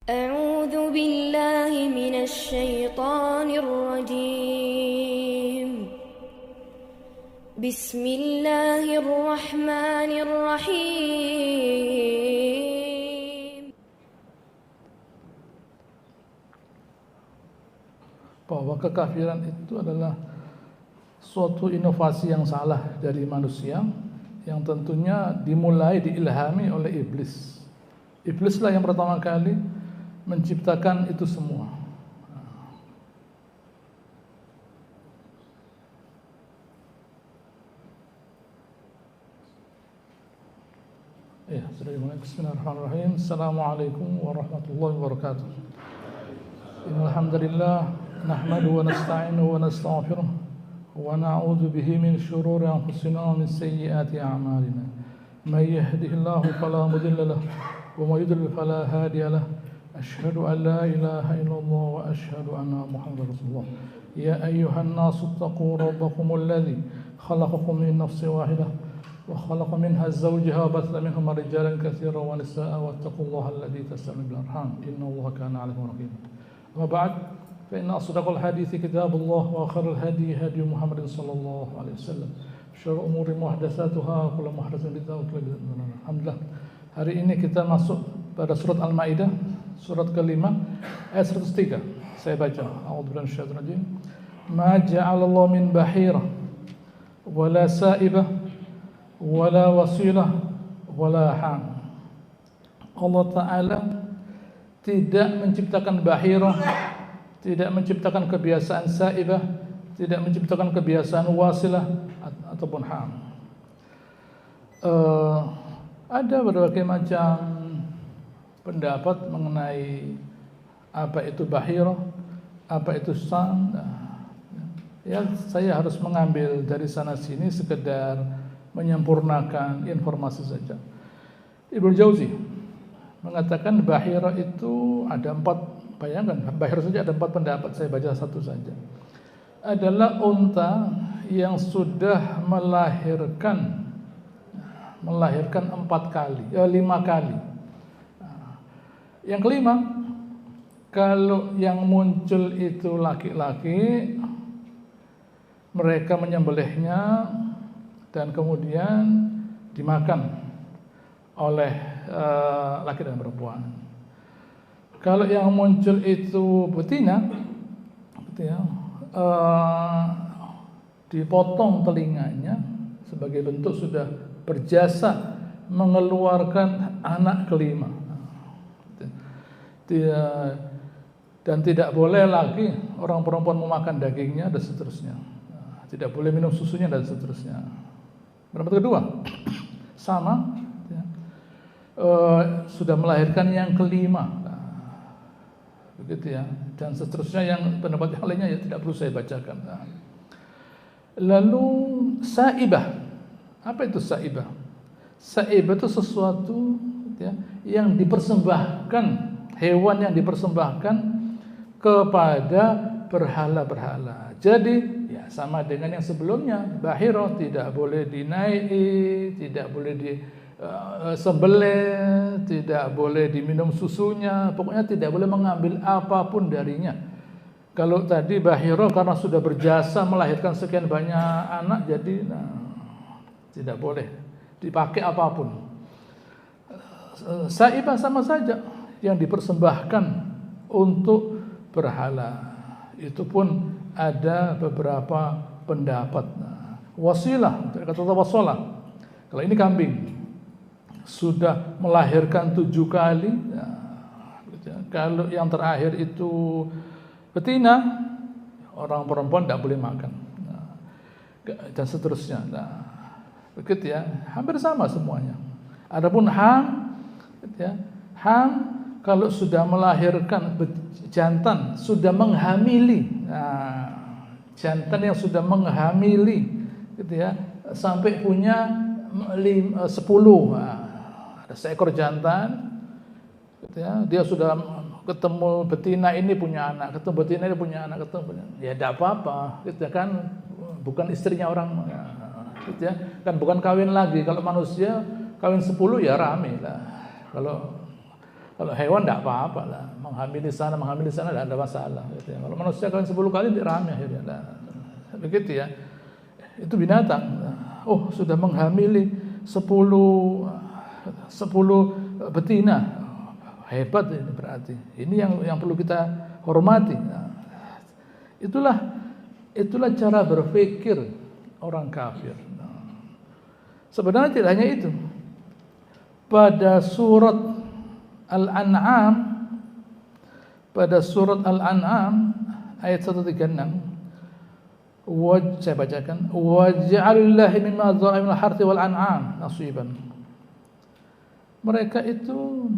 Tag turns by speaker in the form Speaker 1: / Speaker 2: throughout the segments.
Speaker 1: أعوذ بالله من الشيطان الرجيم بسم الله الرحمن الرحيم
Speaker 2: Bahwa kekafiran itu adalah suatu inovasi yang salah dari manusia yang tentunya dimulai diilhami oleh iblis. Iblislah yang pertama kali menciptakan itu semua. Ya, sudah dimulai. Bismillahirrahmanirrahim. Assalamualaikum warahmatullahi wabarakatuh. Innal hamdalillah nahmaduhu wa nasta'inuhu wa nastaghfiruh wa na'udzu bihi min shururi anfusina wa min sayyiati a'malina. May yahdihillahu fala mudilla lahu wa may yudlil fala hadiya lahu. Asyhadu an la ilaha illallah wa asyhadu anna Muhammadar Rasulullah. Ya ayyuhan nasu taqu rabbakumul ladzi khalaqakum min nafsin wahidah wa khalaqa minha zawjaha wa batha minhuma rijalan katsiran wa nisaa'a wattaqullaha alladzi tas'aluna bihi arham innallaha kana 'alaykum raqiba. Wa ba'd fa inna asdaqal hadithi kitabullah wa khairal hadi hadi Muhammadin sallallahu alaihi wasallam. Syarrul umuri muhdatsatuha kullu muhdatsatin bid'ah wa kullu bid'atin dhalalah. Alhamdulillah. Hari ini kita masuk pada surat Al-Maidah, surat kelima ayat 103. Saya baca. A'udzubillahi minasyaitonir rajim. Ma ja'alallahu min bahira wala sa'ibah wala wasilah wala ham. Allah Ta'ala tidak menciptakan bahirah, tidak menciptakan kebiasaan sa'ibah, tidak menciptakan kebiasaan wasilah ataupun ham. Ada berbagai macam pendapat mengenai apa itu bahirah, apa itu sam. Ya, saya harus mengambil dari sana sini sekedar menyempurnakan informasi saja. Ibnu Jauzi mengatakan bahirah itu ada 4. Bayangkan, bahirah saja ada 4 pendapat. Saya baca satu saja. Adalah unta yang sudah melahirkan 5 kali. Yang kelima, kalau yang muncul itu laki-laki, mereka menyembelihnya dan kemudian dimakan oleh laki dan perempuan. Kalau yang muncul itu betina, dipotong telinganya sebagai bentuk sudah berjasa mengeluarkan anak kelima. Dan tidak boleh lagi orang perempuan memakan dagingnya dan seterusnya. Tidak boleh minum susunya dan seterusnya. Pendapat kedua, sama, sudah melahirkan yang kelima, begitu ya, dan seterusnya. Yang pendapat yang lainnya ya tidak perlu saya bacakan. Lalu saibah, apa itu saibah? Saibah itu sesuatu ya, yang dipersembahkan, hewan yang dipersembahkan kepada berhala-berhala. Jadi ya sama dengan yang sebelumnya, bahirah tidak boleh dinaiki, tidak boleh disembelih, tidak boleh diminum susunya, pokoknya tidak boleh mengambil apapun darinya. Kalau tadi bahirah karena sudah berjasa melahirkan sekian banyak anak, jadi tidak boleh dipakai apapun. Saibah sama saja, yang dipersembahkan untuk berhala. Itu pun ada beberapa pendapat. Wasilah, kata wasolah. Kalau ini kambing sudah melahirkan 7 kali. Kalau yang terakhir itu betina, orang perempuan tidak boleh makan. Dan seterusnya. Begitu ya, hampir sama semuanya. Adapun ham, ham kalau sudah melahirkan jantan, sudah menghamili, jantan yang sudah menghamili, gitu ya, sampai punya 10, ada seekor jantan, gitu ya, dia sudah ketemu betina ini punya anak, ketemu betina ini punya anak, ya tidak apa-apa, gitu kan, bukan istrinya orang, gitu ya, kan bukan kawin lagi. Kalau manusia kawin 10 ya rame lah. Kalau Kalau hewan tidak apa-apa lah, menghamili sana tidak ada masalah. Gitu ya. Kalau manusia kalian 10 kali dirami akhirnya, begitu ya. Itu binatang. Oh sudah menghamili 10 betina, hebat ini berarti. Ini yang perlu kita hormati. Itulah cara berpikir orang kafir. Sebenarnya tidak hanya itu. Pada surat Al-An'am ayat 136, saya bacakan, waj'alillahi mimma dzara'a minal harthi wal an'am nasiban. Mereka itu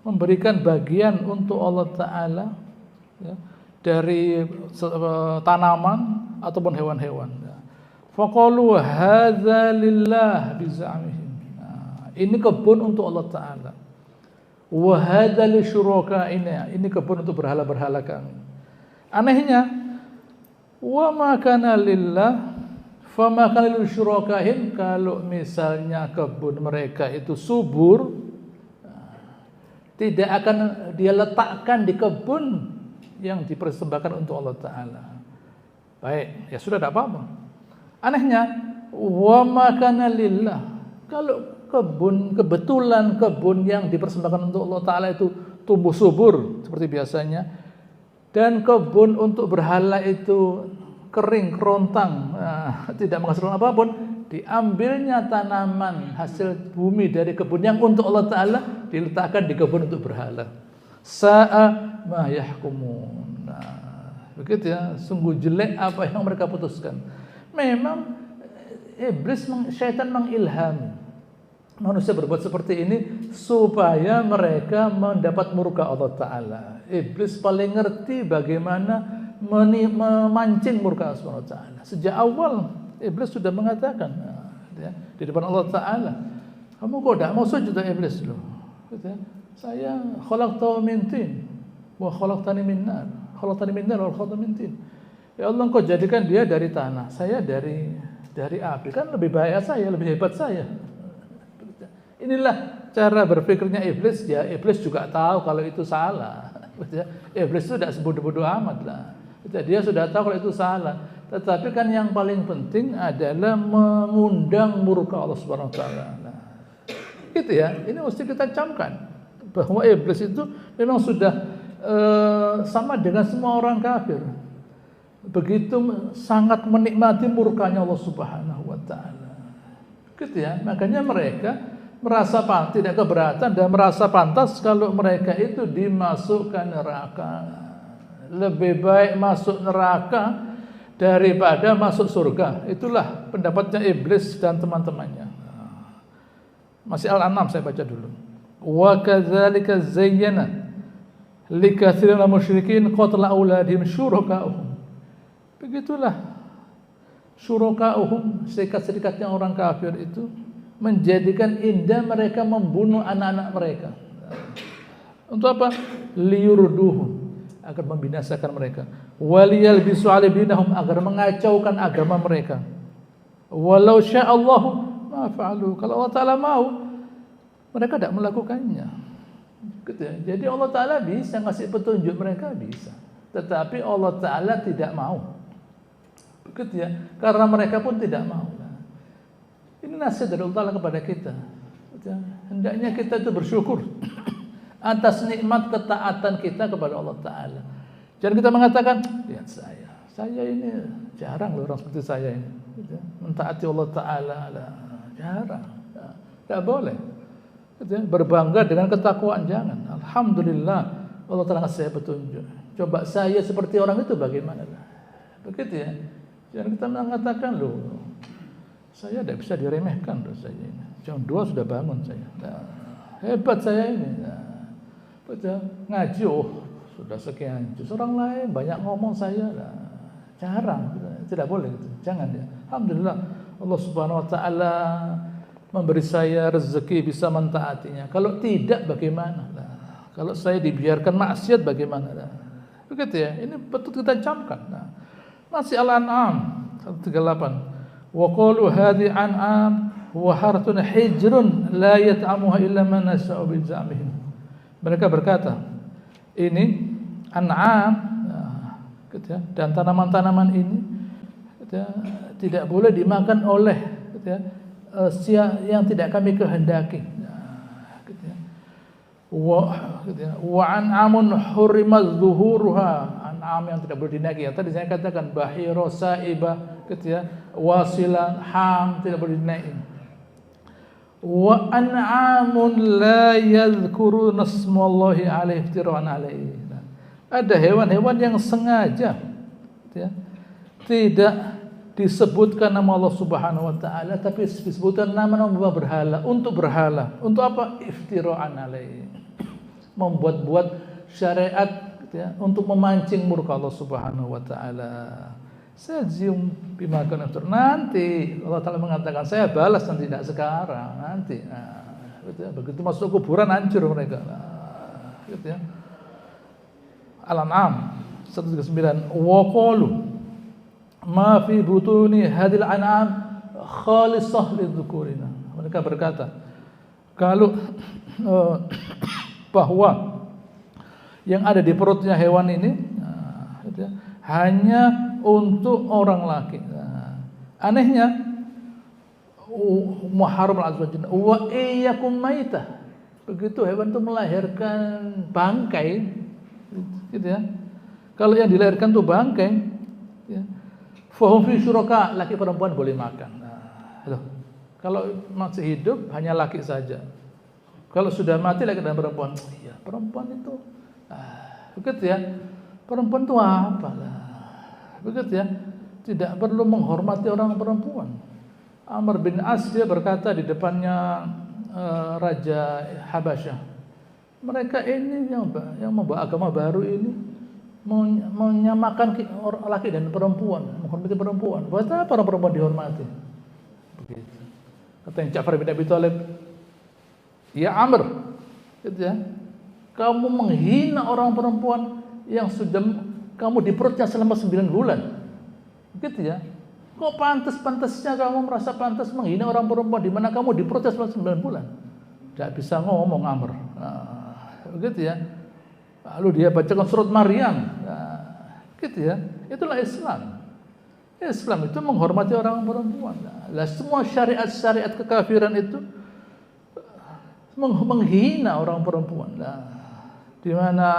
Speaker 2: memberikan bagian untuk Allah Ta'ala ya, dari tanaman ataupun hewan-hewan. Faqalu hadza lillah bizamihim. Ini kebun untuk Allah Ta'ala. Wa hadza li syurakaina. Ini kebun untuk berhala-berhala kami. Anehnya, wa ma kana lillah fa ma kana lil syurakain. Kalau misalnya kebun mereka itu subur, tidak akan dia letakkan di kebun yang dipersembahkan untuk Allah Ta'ala. Baik, ya sudah tidak apa-apa. Anehnya, wa ma kana lillah. Kalau kebetulan kebun yang dipersembahkan untuk Allah Ta'ala itu tumbuh subur seperti biasanya, dan kebun untuk berhala itu kering, kerontang, tidak menghasilkan apapun, diambilnya tanaman hasil bumi dari kebun yang untuk Allah Ta'ala, diletakkan di kebun untuk berhala. Sa'a ma yahkumun. Begitu ya, sungguh jelek apa yang mereka putuskan. Memang iblis, syaitan mengilhami manusia berbuat seperti ini supaya mereka mendapat murka Allah Ta'ala. Iblis paling ngerti bagaimana memancing murka Allah Ta'ala. Sejak awal iblis sudah mengatakan ya, di depan Allah Ta'ala, kamu kok tidak mau sujud iblis loh. Saya khalaqtahu min tin wa khalaqtani min nar. Khalaqtani min nar wa khalaqtani min tin. Ya Allah, engkau jadikan dia dari tanah, saya dari api. Kan lebih baik saya, lebih hebat saya. Inilah cara berpikirnya iblis. Ya, iblis juga tahu kalau itu salah. Iblis itu tidak sebodoh-bodoh amat lah. Dia sudah tahu kalau itu salah. Tetapi kan yang paling penting adalah mengundang murka Allah Subhanahu wa taala. Gitu ya. Ini mesti kita camkan bahwa iblis itu memang sudah sama dengan semua orang kafir. Begitu sangat menikmati murkanya Allah Subhanahu wa taala. Gitu ya. Makanya mereka merasa tidak keberatan dan merasa pantas kalau mereka itu dimasukkan neraka. Lebih baik masuk neraka daripada masuk surga. Itulah pendapatnya iblis dan teman-temannya. Masih Al-An'am saya baca dulu. Wa kadzalika zayyana likatsirin musyrikin qatla auladihim syuraka'uhum. Begitulah syuraka'uhum, serikat-serikatnya orang kafir itu menjadikan indah mereka membunuh anak-anak mereka. Untuk apa? Liyurduhum, agar membinasakan mereka. Waliyalbisu alaihim, agar mengacaukan agama mereka. Walau sya'allahu ma fa'alu. Kalau Allah Ta'ala mau, mereka tidak melakukannya. Gitu ya. Jadi Allah Ta'ala bisa ngasih petunjuk, mereka bisa. Tetapi Allah Ta'ala tidak mau. Begitu ya. Karena mereka pun tidak mau. Ini nasihat dari Allah Ta'ala kepada kita. Hendaknya kita itu bersyukur atas nikmat ketaatan kita kepada Allah Ta'ala. Jangan kita mengatakan, lihat saya ini jarang loh orang seperti saya ini mentaati Allah Ta'ala. Jarang. Tidak boleh. Berbangga dengan ketakwaan, jangan. Alhamdulillah Allah Ta'ala ngasih saya petunjuk. Coba saya seperti orang itu bagaimana? Begitu ya. Jangan kita mengatakan loh, saya tidak bisa diremehkan loh saya ini. Jam 2 sudah bangun saya. Hebat saya ini. Ngaji sudah sekian juz. Orang lain banyak ngomong, saya jarang. Tidak boleh gitu. Jangan ya. Alhamdulillah Allah Subhanahu wa taala memberi saya rezeki bisa mentaatinya. Kalau tidak bagaimana? Kalau saya dibiarkan maksiat bagaimana? Begitu ya. Ini betul kita camkan. Masih Al-An'am 138. Wa qalu hadhi an'am wa hartun hijrun la yat'amuha illa man nasha'u bi zamihim. Mereka berkata, ini an'am, gitu ya, dan tanaman-tanaman ini, gitu ya, tidak boleh dimakan oleh, gitu ya, yang tidak kami kehendaki. Gitu ya. Wa an'amun hurrimat zuhuruha, an'am yang tidak boleh dinaiki. Yang tadi saya katakan bahiro, saibah, gitu ya, wasilan, ham tidak boleh dinaiki. Wa an'amun la yadhkuruna ismallahi alaihi iftira'an alaihi. Ada hewan-hewan yang sengaja, ya, tidak disebutkan nama Allah Subhanahu wa taala, tapi disebutkan nama-nama berhala, untuk berhala. Untuk apa? Iftira'an alaihi. Membuat-buat syariat, ya, untuk memancing murka Allah Subhanahu wa taala. Sajum bima kana yaftur. Nanti Allah Ta'ala mengatakan saya balas, nanti, tidak sekarang, nanti. Begitu masuk kuburan hancur mereka. Gitu ya. Al-An'am 139. Wa qalu ma fi butuni hadil an'am khalisah lidzukurina. Mereka berkata, kalau bahwa yang ada di perutnya hewan ini, gitu ya, hanya untuk orang laki. Anehnya, muharram al-azwajin wa iyyakum maitah. Begitu hewan itu melahirkan bangkai, gitu ya. Kalau yang dilahirkan itu bangkai, ya, fahum fi syuraka, laki perempuan boleh makan. Kalau masih hidup hanya laki saja. Kalau sudah mati laki dan perempuan. Iya, perempuan itu. Begitu ya. Perempuan itu apa lah? Begitu ya. Tidak perlu menghormati orang perempuan. Amr bin As dia berkata di depannya Raja Habasyah, mereka ini yang membawa agama baru ini menyamakan laki dan perempuan, menghormati perempuan. Buat apa orang perempuan dihormati? Begitu. Kata yang Ja'far bin Abi Thalib, ya Amr, gitu ya, kamu menghina orang perempuan yang sudah kamu di perutnya selama 9 bulan. Gitu ya. Kok pantas-pantasnya kamu merasa pantas menghina orang perempuan di mana kamu di perutnya selama 9 bulan? Tidak bisa ngomong Amr. Begitu ya. Lalu dia bacakan surat Maryam. Gitu ya. Itulah Islam. Islam itu menghormati orang perempuan. Lah semua syariat-syariat kekafiran itu menghina orang perempuan. Di mana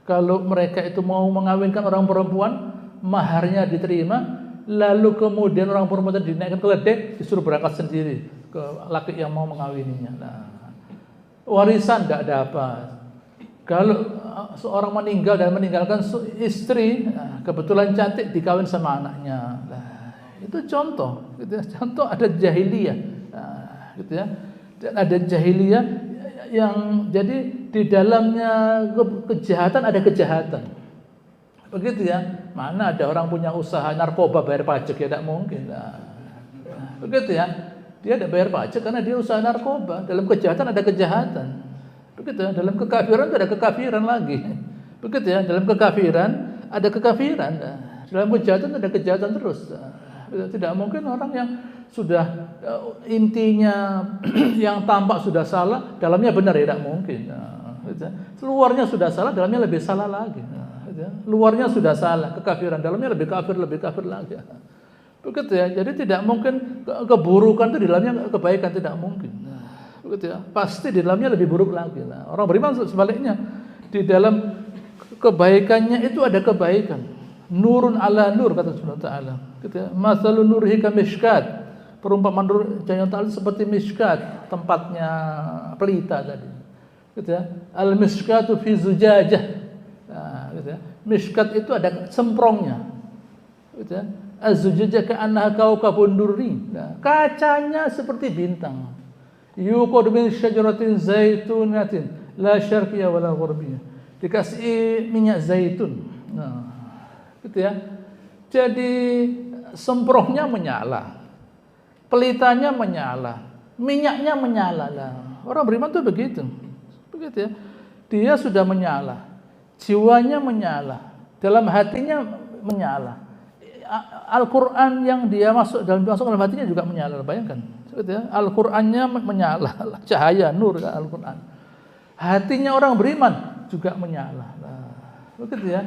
Speaker 2: kalau mereka itu mau mengawinkan orang perempuan, maharnya diterima, lalu kemudian orang perempuan itu dinaikkan ke ledek, disuruh berangkat sendiri ke laki yang mau mengawininya. Warisan tidak dapat. Kalau seorang meninggal dan meninggalkan istri, kebetulan cantik, dikawin sama anaknya. Itu contoh, gitu ya. Contoh ada jahiliyah, gitu ya. Dan ada jahiliyah yang jadi di dalamnya kejahatan, ada kejahatan. Begitu ya. Mana ada orang punya usaha narkoba bayar pajak, ya tidak mungkin. Begitu ya. Dia tidak bayar pajak karena dia usaha narkoba. Dalam kejahatan ada kejahatan. Begitu ya. Dalam kekafiran ada kekafiran lagi. Begitu ya. Dalam kekafiran ada kekafiran. Dalam kejahatan ada kejahatan terus. Tidak mungkin orang yang sudah intinya yang tampak sudah salah, dalamnya benar, ya tidak mungkin. Luarnya sudah salah, dalamnya lebih salah lagi. Luarnya sudah salah, kekafiran, dalamnya lebih kafir lagi. Begitu ya. Jadi tidak mungkin keburukan itu di dalamnya kebaikan, tidak mungkin. Begitu ya. Pasti di dalamnya lebih buruk lagi. Orang beriman sebaliknya, di dalam kebaikannya itu ada kebaikan. Nurun ala nur, kata Subhanahu wa taala. Gitu ya. Masalun nurihi kamishkat. Perumpamaan nur Jannah Ta'ala seperti mishkat, tempatnya pelita tadi. Gitu ya. Al-mishkatu fi zujajah. Nah, gitu ya. Mishkat itu ada semprongnya. Gitu ya. Az-zujajah ka'annaha kaukabun durri. Nah, kacanya seperti bintang. Yuqad min syajaratin zaitunatin la syarqiyah wala gharbiyah. Dikasih minyak zaitun. Nah, gitu ya. Jadi semprohnya menyala, pelitanya menyala, minyaknya menyala lah. Orang beriman tuh begitu ya. Dia sudah menyala, jiwanya menyala, dalam hatinya menyala. Al-Quran yang dia masuk dalam hatinya juga menyala. Bayangkan, gitu ya. Al-Qurannya menyala, cahaya nur Al-Quran. Hatinya orang beriman juga menyala. Nah, begitu ya.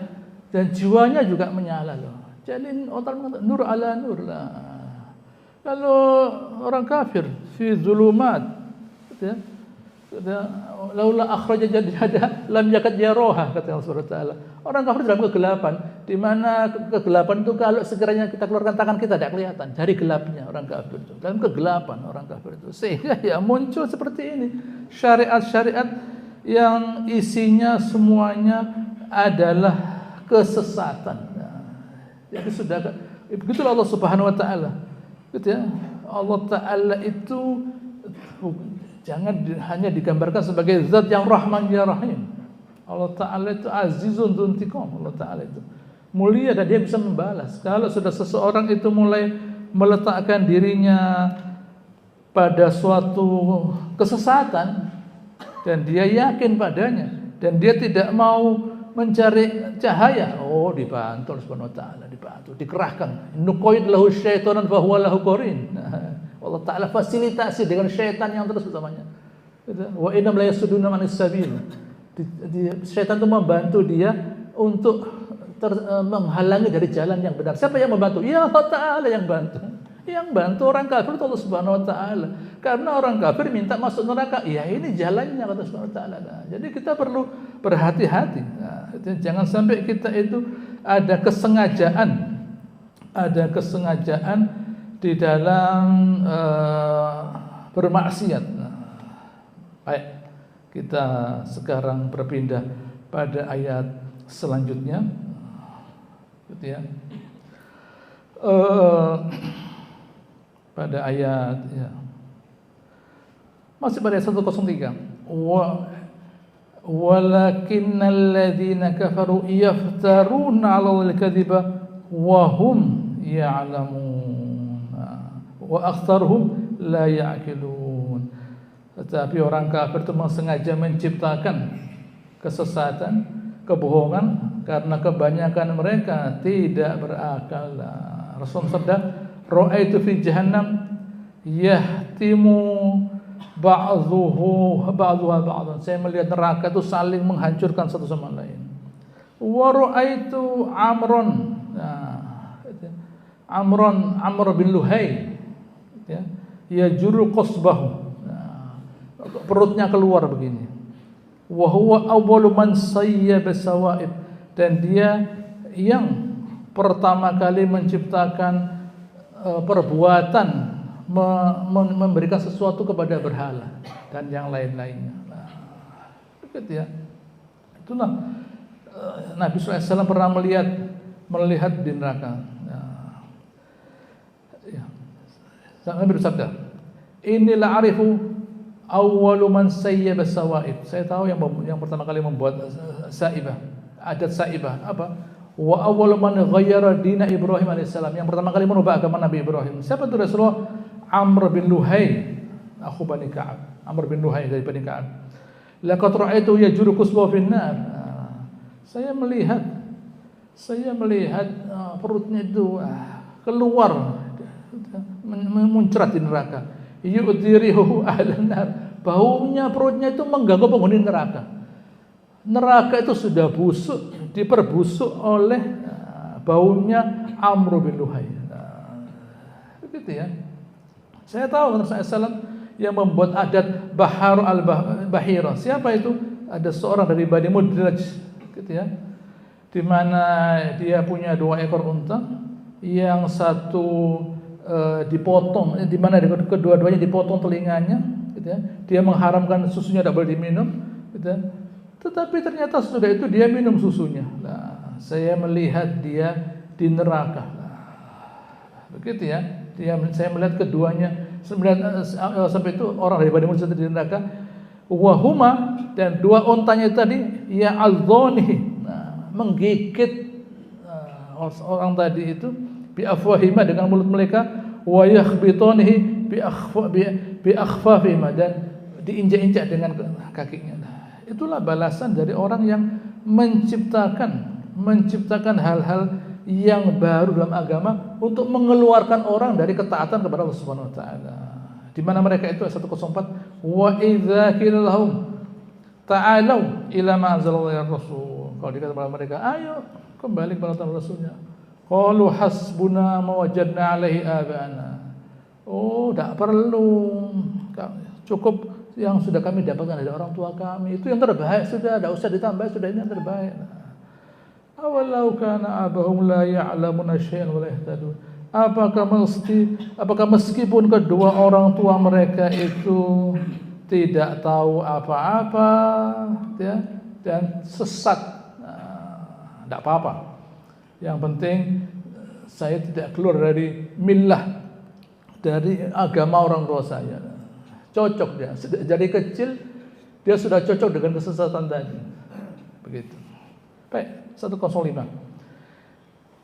Speaker 2: Dan jiwanya juga menyala loh. Jadi orang mengatakan nur ala nur lah. Kalau orang kafir fi zulumat, gitu ya. Laula akhraja jadada lam yakad yaroha, kata Allah Subhanahu wa taala. Orang kafir dalam kegelapan, di mana kegelapan itu kalau sekiranya kita keluarkan tangan kita tidak kelihatan. Jari gelapnya orang kafir itu. Dalam kegelapan orang kafir itu. Sehingga ya muncul seperti ini. Syariat-syariat yang isinya semuanya adalah kesesatan. Jadi sudah begitulah Allah Subhanahu wa taala. Gitu ya. Allah taala itu jangan hanya digambarkan sebagai zat yang Rahman ya Rahim. Allah Ta'ala itu azizun dzuntiqam. Allah Ta'ala itu mulia dan dia bisa membalas. Kalau sudah seseorang itu mulai meletakkan dirinya pada suatu kesesatan dan dia yakin padanya dan dia tidak mau mencari cahaya, oh dibantu Allah Subhanahu wa taala, dibantu, dikerahkan. Nuqaid lahu syaitanan fa huwa lahu qarin. Allah Ta'ala fasilitasi dengan syaitan yang terus bersamanya. Wa innam la yasudduna manis sabil. Syaitan itu membantu dia untuk menghalangi dari jalan yang benar. Siapa yang membantu? Ya Allah Ta'ala yang bantu. Yang bantu orang kafir itu Allah Subhanahu wa taala. Karena orang kafir minta masuk neraka, ya ini jalannya kata Subhanahu wa taala. Nah, jadi kita perlu berhati-hati. Nah, jangan sampai kita itu ada kesengajaan di dalam bermaksiat. Nah, baik, kita sekarang berpindah pada ayat selanjutnya, gitu ya. Pada ayat ya. Masih pada ayat 103. Walakinnal ladzina kafaru yaftaruna 'alal kadhiba wa hum ya'lamun wa aktsaruhum la ya'qilun. Tetapi orang kafir itu sengaja menciptakan kesesatan, kebohongan karena kebanyakan mereka tidak berakal. Rasul sabda, ra'aitu fi jahannam yahtimu ba'dhuha ba'dhan. Saya melihat neraka itu saling menghancurkan satu sama lain. Wa ra'aitu Amr bin Luhai ya, yajuru qasbahu. Perutnya keluar begini. Wa huwa awwalu man sayyaba sawaib, dan dia yang pertama kali menciptakan perbuatan memberikan sesuatu kepada berhala dan yang lain-lainnya. Nah, begitu ya. Itulah Nabi SAW pernah melihat di neraka. Ya. Nabi bersabda, inilah arifu awwalu man sayyaba sawaib. Saya tahu yang pertama kali membuat saibah, adat saibah apa? Wa awwalu man ghayyara dina Ibrahim alaihissalam, yang pertama kali merubah agama Nabi Ibrahim. Siapa itu Rasulullah? Amr bin Luhai, akhu Bani Ka'ab. Amr bin Luhai dari Bani Ka'ab. Laqad ra'aitu yajuru qusbahu fin nar. Saya melihat perutnya itu keluar muncrat di neraka. Yu'dhirihu ahlan nar. Baunya perutnya itu mengganggu penghuni neraka. Neraka itu sudah busuk, diperbusuk oleh baunya Amr bin Luhai. Begitu ya. Saya tahu Rasulullah SAW yang membuat adat Bahar al-Bahira. Siapa itu? Ada seorang dari Bani Mudraj, gitu ya. Di mana dia punya 2 ekor unta, yang satu dipotong, di mana kedua-duanya dipotong telinganya, gitu ya. Dia mengharamkan susunya tidak boleh diminum, gitu ya. Tetapi ternyata sudah itu dia minum susunya. Nah, saya melihat dia di neraka. Nah, begitu ya. Saya melihat keduanya. Sampai itu orang dari Bani Mudraj di neraka. Wahuma, dan 2 untanya tadi ya al-dhani, menggigit orang tadi itu bi afwahima, dengan mulut mereka, wa yakhbitanihi bi akhfafihima, dan diinjak-injak dengan kakinya. Itulah balasan dari orang yang menciptakan hal-hal yang baru dalam agama untuk mengeluarkan orang dari ketaatan kepada Allah Subhanahu wa taala. Di mana mereka itu 104, wa idza qila lahum ta'alau ila ma anzalallahu ya Rasul. Kalau dikata kepada mereka, ayo kembali kepada Rasulnya. Qalu hasbuna ma wajadna alaihi abana. Oh, tidak perlu, cukup yang sudah kami dapatkan dari orang tua kami, itu yang terbaik sudah, tidak usah ditambah, sudah ini yang terbaik. Awalau kana abahum la ya'lamuna syai'an wa la yahtadun. Apakah meskipun kedua orang tua mereka itu tidak tahu apa-apa, ya, dan sesat, tidak apa-apa. Yang penting saya tidak keluar dari millah, dari agama orang tua saya. Cocok dia. Dari kecil dia sudah cocok dengan kesesatan tadi. Begitu. Baik, 105.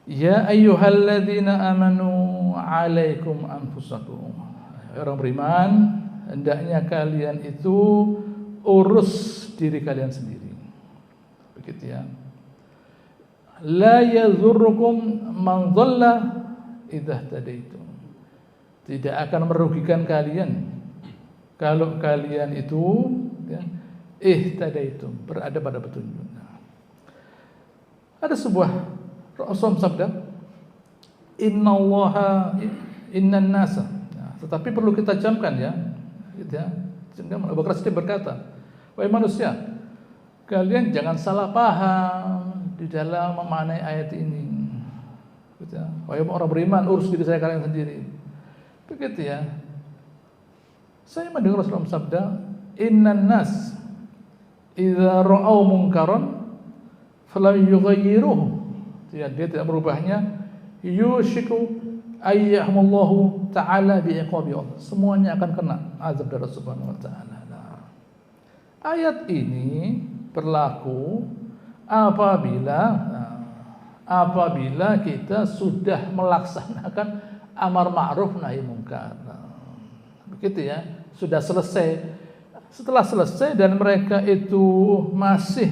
Speaker 2: Ya ayyuhalladzina amanu 'alaikum anfusakum. Orang beriman, hendaknya kalian itu urus diri kalian sendiri. Begitu ya. La yadhurrukum man dhalla idza tadaitum. Tidak akan merugikan kalian kalau kalian itu ya, ihtadaitum, berada pada petunjuk. Ada sebuah Rasul sabda, innan nasa. Nah, tetapi perlu kita camkan ya, gitu ya. Abu Bakar Siddiq berkata, wahai manusia, kalian jangan salah paham di dalam memaknai ayat ini. Gitu ya. Wahai orang beriman, urus diri saya kalian sendiri. Begitu ya. Saya mendengar Rasulullah sabda, innan nas idza ra'au munkaran falam yughayyiruhu. Ya, dia tidak merubahnya, yushiku ayyahumullahu ta'ala bi'iqabi Allah. Semuanya akan kena azab dari Allah Subhanahu wa taala. Nah, ayat ini berlaku apabila kita sudah melaksanakan amar ma'ruf nahi munkar. Begitu ya, sudah selesai. Setelah selesai dan mereka itu masih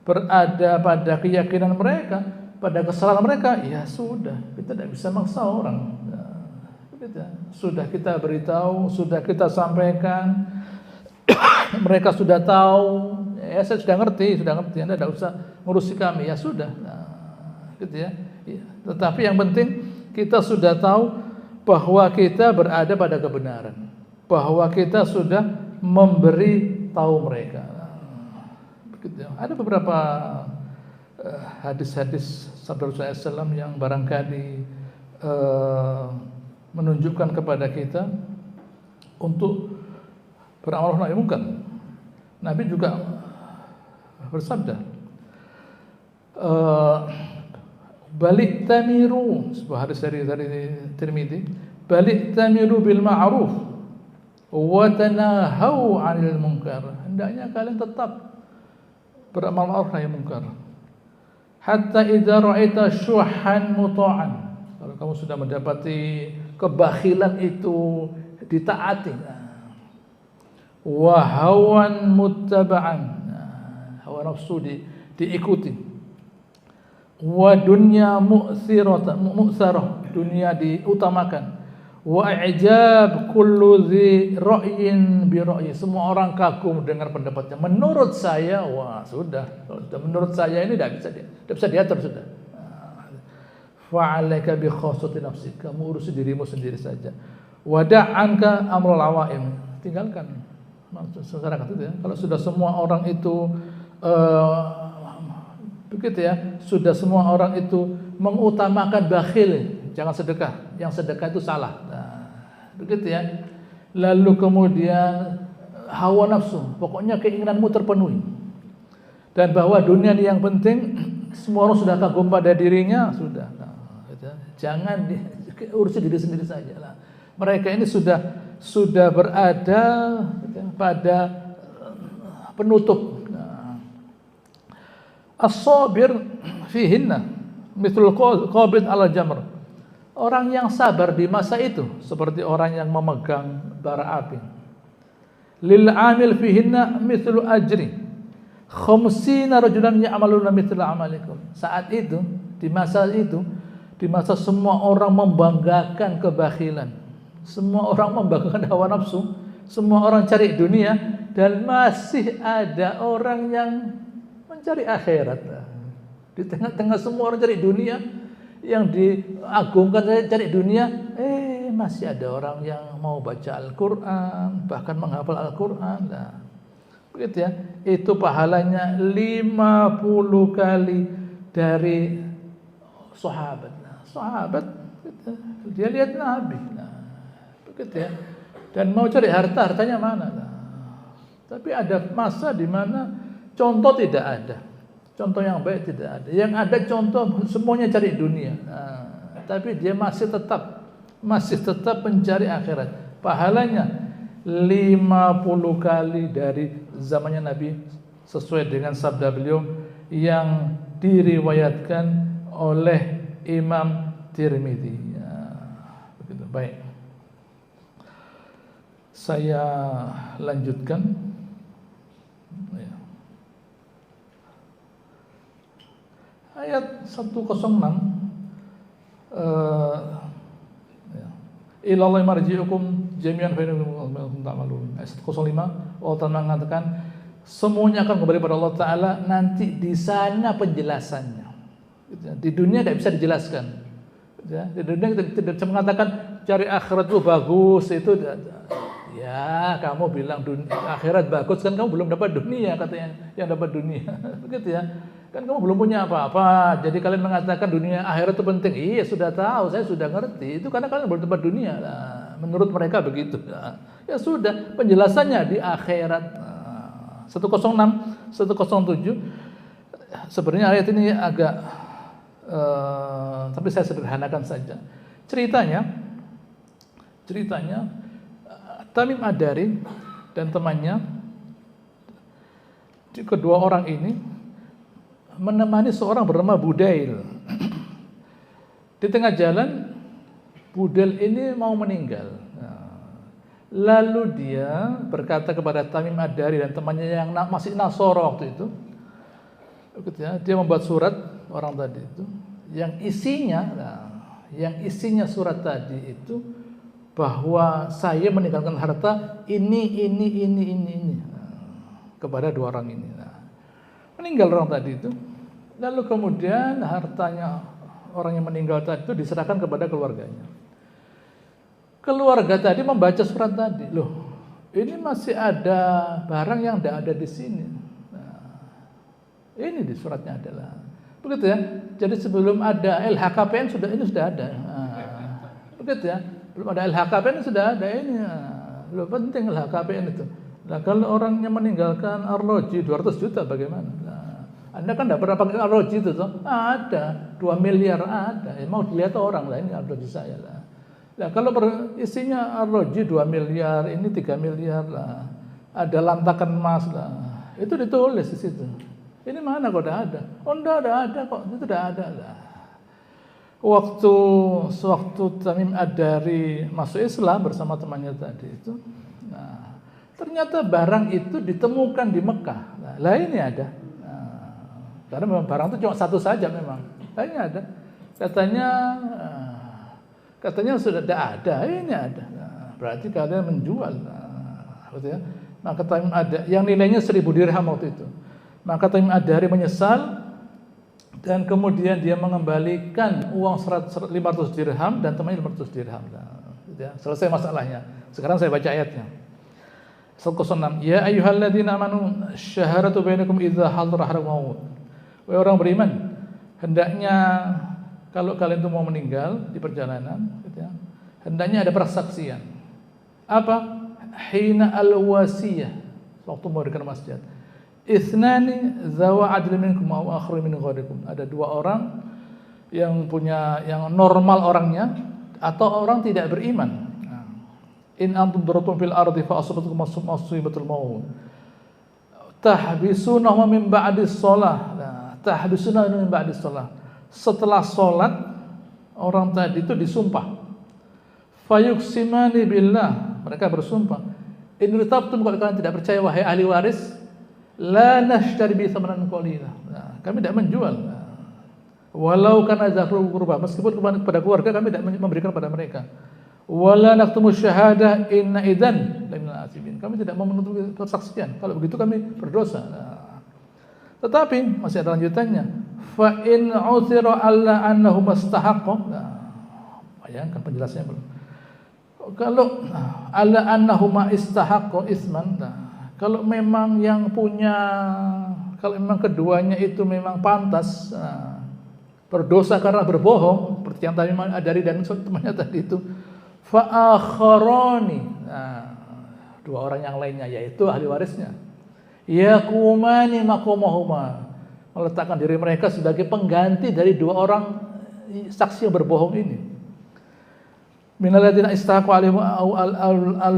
Speaker 2: berada pada keyakinan mereka, pada kesalahan mereka, ya sudah, kita tidak bisa maksa orang. Begitu. Sudah kita beritahu, sudah kita sampaikan, mereka sudah tahu. Ya saya sudah ngerti, Anda tidak usah ngurusi kami. Ya sudah, gitu ya. Tetapi yang penting kita sudah tahu bahwa kita berada pada kebenaran, bahwa kita sudah memberi tahu mereka. Begitu. Ada beberapa hadis-hadis sabda Rasulullah SAW yang barangkali menunjukkan kepada kita untuk beramal nahi munkar. Nabi juga bersabda, balik tamiru, sebuah hadis dari Tirmidzi, balik tamiru bil ma'ruf wa tanahau 'anil munkar. Hendaknya kalian tetap beramal ma'ruf nahi munkar. Hatta idza ra'aita syuhan muta'an. Kalau kamu sudah mendapati kebakhilan itu ditaati. Wa hawan muttaba'an. Hawa nafsu diikuti. Wa dunya mu'sirah, dunia diutamakan. Wa i'jab kullu dzi ra'yin bi ra'yi. Semua orang kagum dengan pendapatnya. Menurut saya, wah sudah. Kalau sudah menurut saya ini tidak bisa diatur sudah. Fa'alaika bi khassati nafsik. Kamu urusi dirimu sendiri saja. Wada'anka amrul awaim. Tinggalkan masyarakat itu ya. Kalau sudah semua orang itu begitu ya, sudah semua orang itu mengutamakan bakhil, jangan sedekah. Yang sedekah itu salah. Nah, begitu ya. Lalu kemudian hawa nafsu, pokoknya keinginanmu terpenuhi. Dan bahwa dunia ini yang penting, semua orang sudah kagum pada dirinya, sudah. Nah, gitu ya. Jangan urusi diri sendiri saja lah. Mereka ini sudah berada gitu ya, pada penutup. As-sabir fihinna mithlul qabid ala jamr. Orang yang sabar di masa itu seperti orang yang memegang bara api. Lil amil fihinna mithlu ajri 50 rajulan ya'maluna mithla amalikum. Saat itu, di masa semua orang membanggakan kebakhilan, semua orang membanggakan hawa nafsu, semua orang cari dunia, dan masih ada orang yang mencari akhirat. Di tengah-tengah semua orang cari dunia, yang diagungkan cari dunia, masih ada orang yang mau baca Al-Quran, bahkan menghafal Al-Quran. Nah, begitu ya. Itu pahalanya 50 kali dari sahabat. Nah, sahabat gitu, dia lihat Nabi. Nah, begitu ya. Dan mau cari hartanya mana? Nah, tapi ada masa di mana contoh tidak ada. Contoh yang baik tidak ada. Yang ada contoh semuanya cari dunia. Nah, tapi dia masih tetap mencari akhirat. Pahalanya 50 kali dari zamannya Nabi, sesuai dengan sabda beliau yang diriwayatkan oleh Imam Tirmidzi. Ya, begitu. Baik. Saya lanjutkan. Ya. Ayat 106. Ilallahi marji'ukum jami'an fa innakum ta'malun. Ayat 105, Allah Ta'ala mengatakan semuanya akan kembali pada Allah Ta'ala, nanti di sana penjelasannya. Di dunia tidak bisa dijelaskan. Di dunia kita tidak bisa mengatakan cari akhirat itu bagus, itu ya kamu bilang akhirat bagus kan kamu belum dapat dunia, katanya yang dapat dunia. Begitu ya. Kan kamu belum punya apa-apa, jadi kalian mengatakan dunia akhirat itu penting. Iya sudah tahu, saya sudah ngerti. Itu karena kalian belum dapat dunia. Nah, menurut mereka begitu. Nah, ya sudah, penjelasannya di akhirat. Nah, 106, 107. Sebenarnya ayat ini agak, tapi saya sederhanakan saja. Ceritanya Tamim Ad-Dari dan temannya, kedua orang ini menemani seorang bernama Budail. Di tengah jalan, Budail ini mau meninggal. Lalu dia berkata kepada Tamim Ad-Dari dan temannya yang masih Nasoro waktu itu, dia membuat surat orang tadi itu, yang isinya surat tadi itu bahwa saya meninggalkan harta ini kepada dua orang ini. Meninggal orang tadi itu. Lalu kemudian hartanya orang yang meninggal tadi itu diserahkan kepada keluarganya. Keluarga tadi membaca surat tadi. Loh, ini masih ada barang yang tidak ada di sini. Nah, ini di suratnya adalah. Begitu ya. Jadi sebelum ada LHKPN ini sudah ada. Nah, begitu ya. Belum ada LHKPN sudah ada ini. Belum penting LHKPN itu. Nah, kalau orangnya meninggalkan arloji 200 juta bagaimana? Nah, Anda kan tidak pernah pakai arloji itu toh? Ada 2 miliar ada. Mau dilihat orang lah, ini arloji saya lah. Nah, kalau isinya arloji 2 miliar, ini 3 miliar lah. Ada lantakan emas lah. Itu ditulis di situ. Ini mana kok tidak ada? Oh, tidak ada kok. Itu tidak ada lah. Sewaktu Tamim Ad-Dari masuk Islam bersama temannya tadi itu, nah, ternyata barang itu ditemukan di Mekah. Nah, ini ada. Nah, karena memang barang itu cuma satu saja memang. Ini ada. Katanya sudah ada. Ini ada. Nah, berarti kalian menjual. Nah, betul ya. Maka Tamim Ad-Dari yang nilainya 1000 dirham waktu itu. Maka Tamim Ad-Dari menyesal. Dan kemudian dia mengembalikan uang 500 dirham dan temannya 500 dirham. Nah, ya, selesai masalahnya. Sekarang saya baca ayatnya. 106. Ya ayyuhalladzina amanu syahadatu bainakum idza hadara ahadakumul maut. Wahai orang beriman, hendaknya kalau kalian itu mau meninggal di perjalanan, gitu ya, hendaknya ada persaksian. Apa? Hina al-wasiyah. Waktu mau ke masjid. Ithnani zawa adli minkum aw akhru min ghadikum. Ada dua orang yang normal orangnya atau orang tidak beriman. In antum daratum fil ardi fa asabatukum musibatul maut. Tahbisunahu min ba'dis shalah. Tahbisunahu min ba'dis shalah. Setelah salat orang tadi itu disumpah. Fayuqsimani billah. Mereka bersumpah. In ritabtum, kalau kalian tidak percaya wahai ahli waris, la nashtari bi thamanan qalila. Nah, kami tidak menjual. Walau kana zakrul qurba, meskipun kepada keluarga kami tidak memberikan kepada mereka. wala naktumu syahadah inna idzan laminal atsimin. Kami tidak mau menutupi persaksian. Kalau begitu kami berdosa. Nah, tetapi masih ada lanjutannya. Fa in uthira alla annahu mustahaqqa. Nah, bayangkan penjelasannya belum. Kalau alla annahu ma istahaqqa isman. Nah, kalau memang yang punya, kalau memang keduanya itu memang pantas berdosa karena berbohong, seperti yang tadi dari dan temannya tadi itu, fa akharani, dua orang yang lainnya yaitu ahli warisnya, yaqumani maqamahuma, meletakkan diri mereka sebagai pengganti dari dua orang saksi yang berbohong ini. Minal ladzina istahaqu alaihim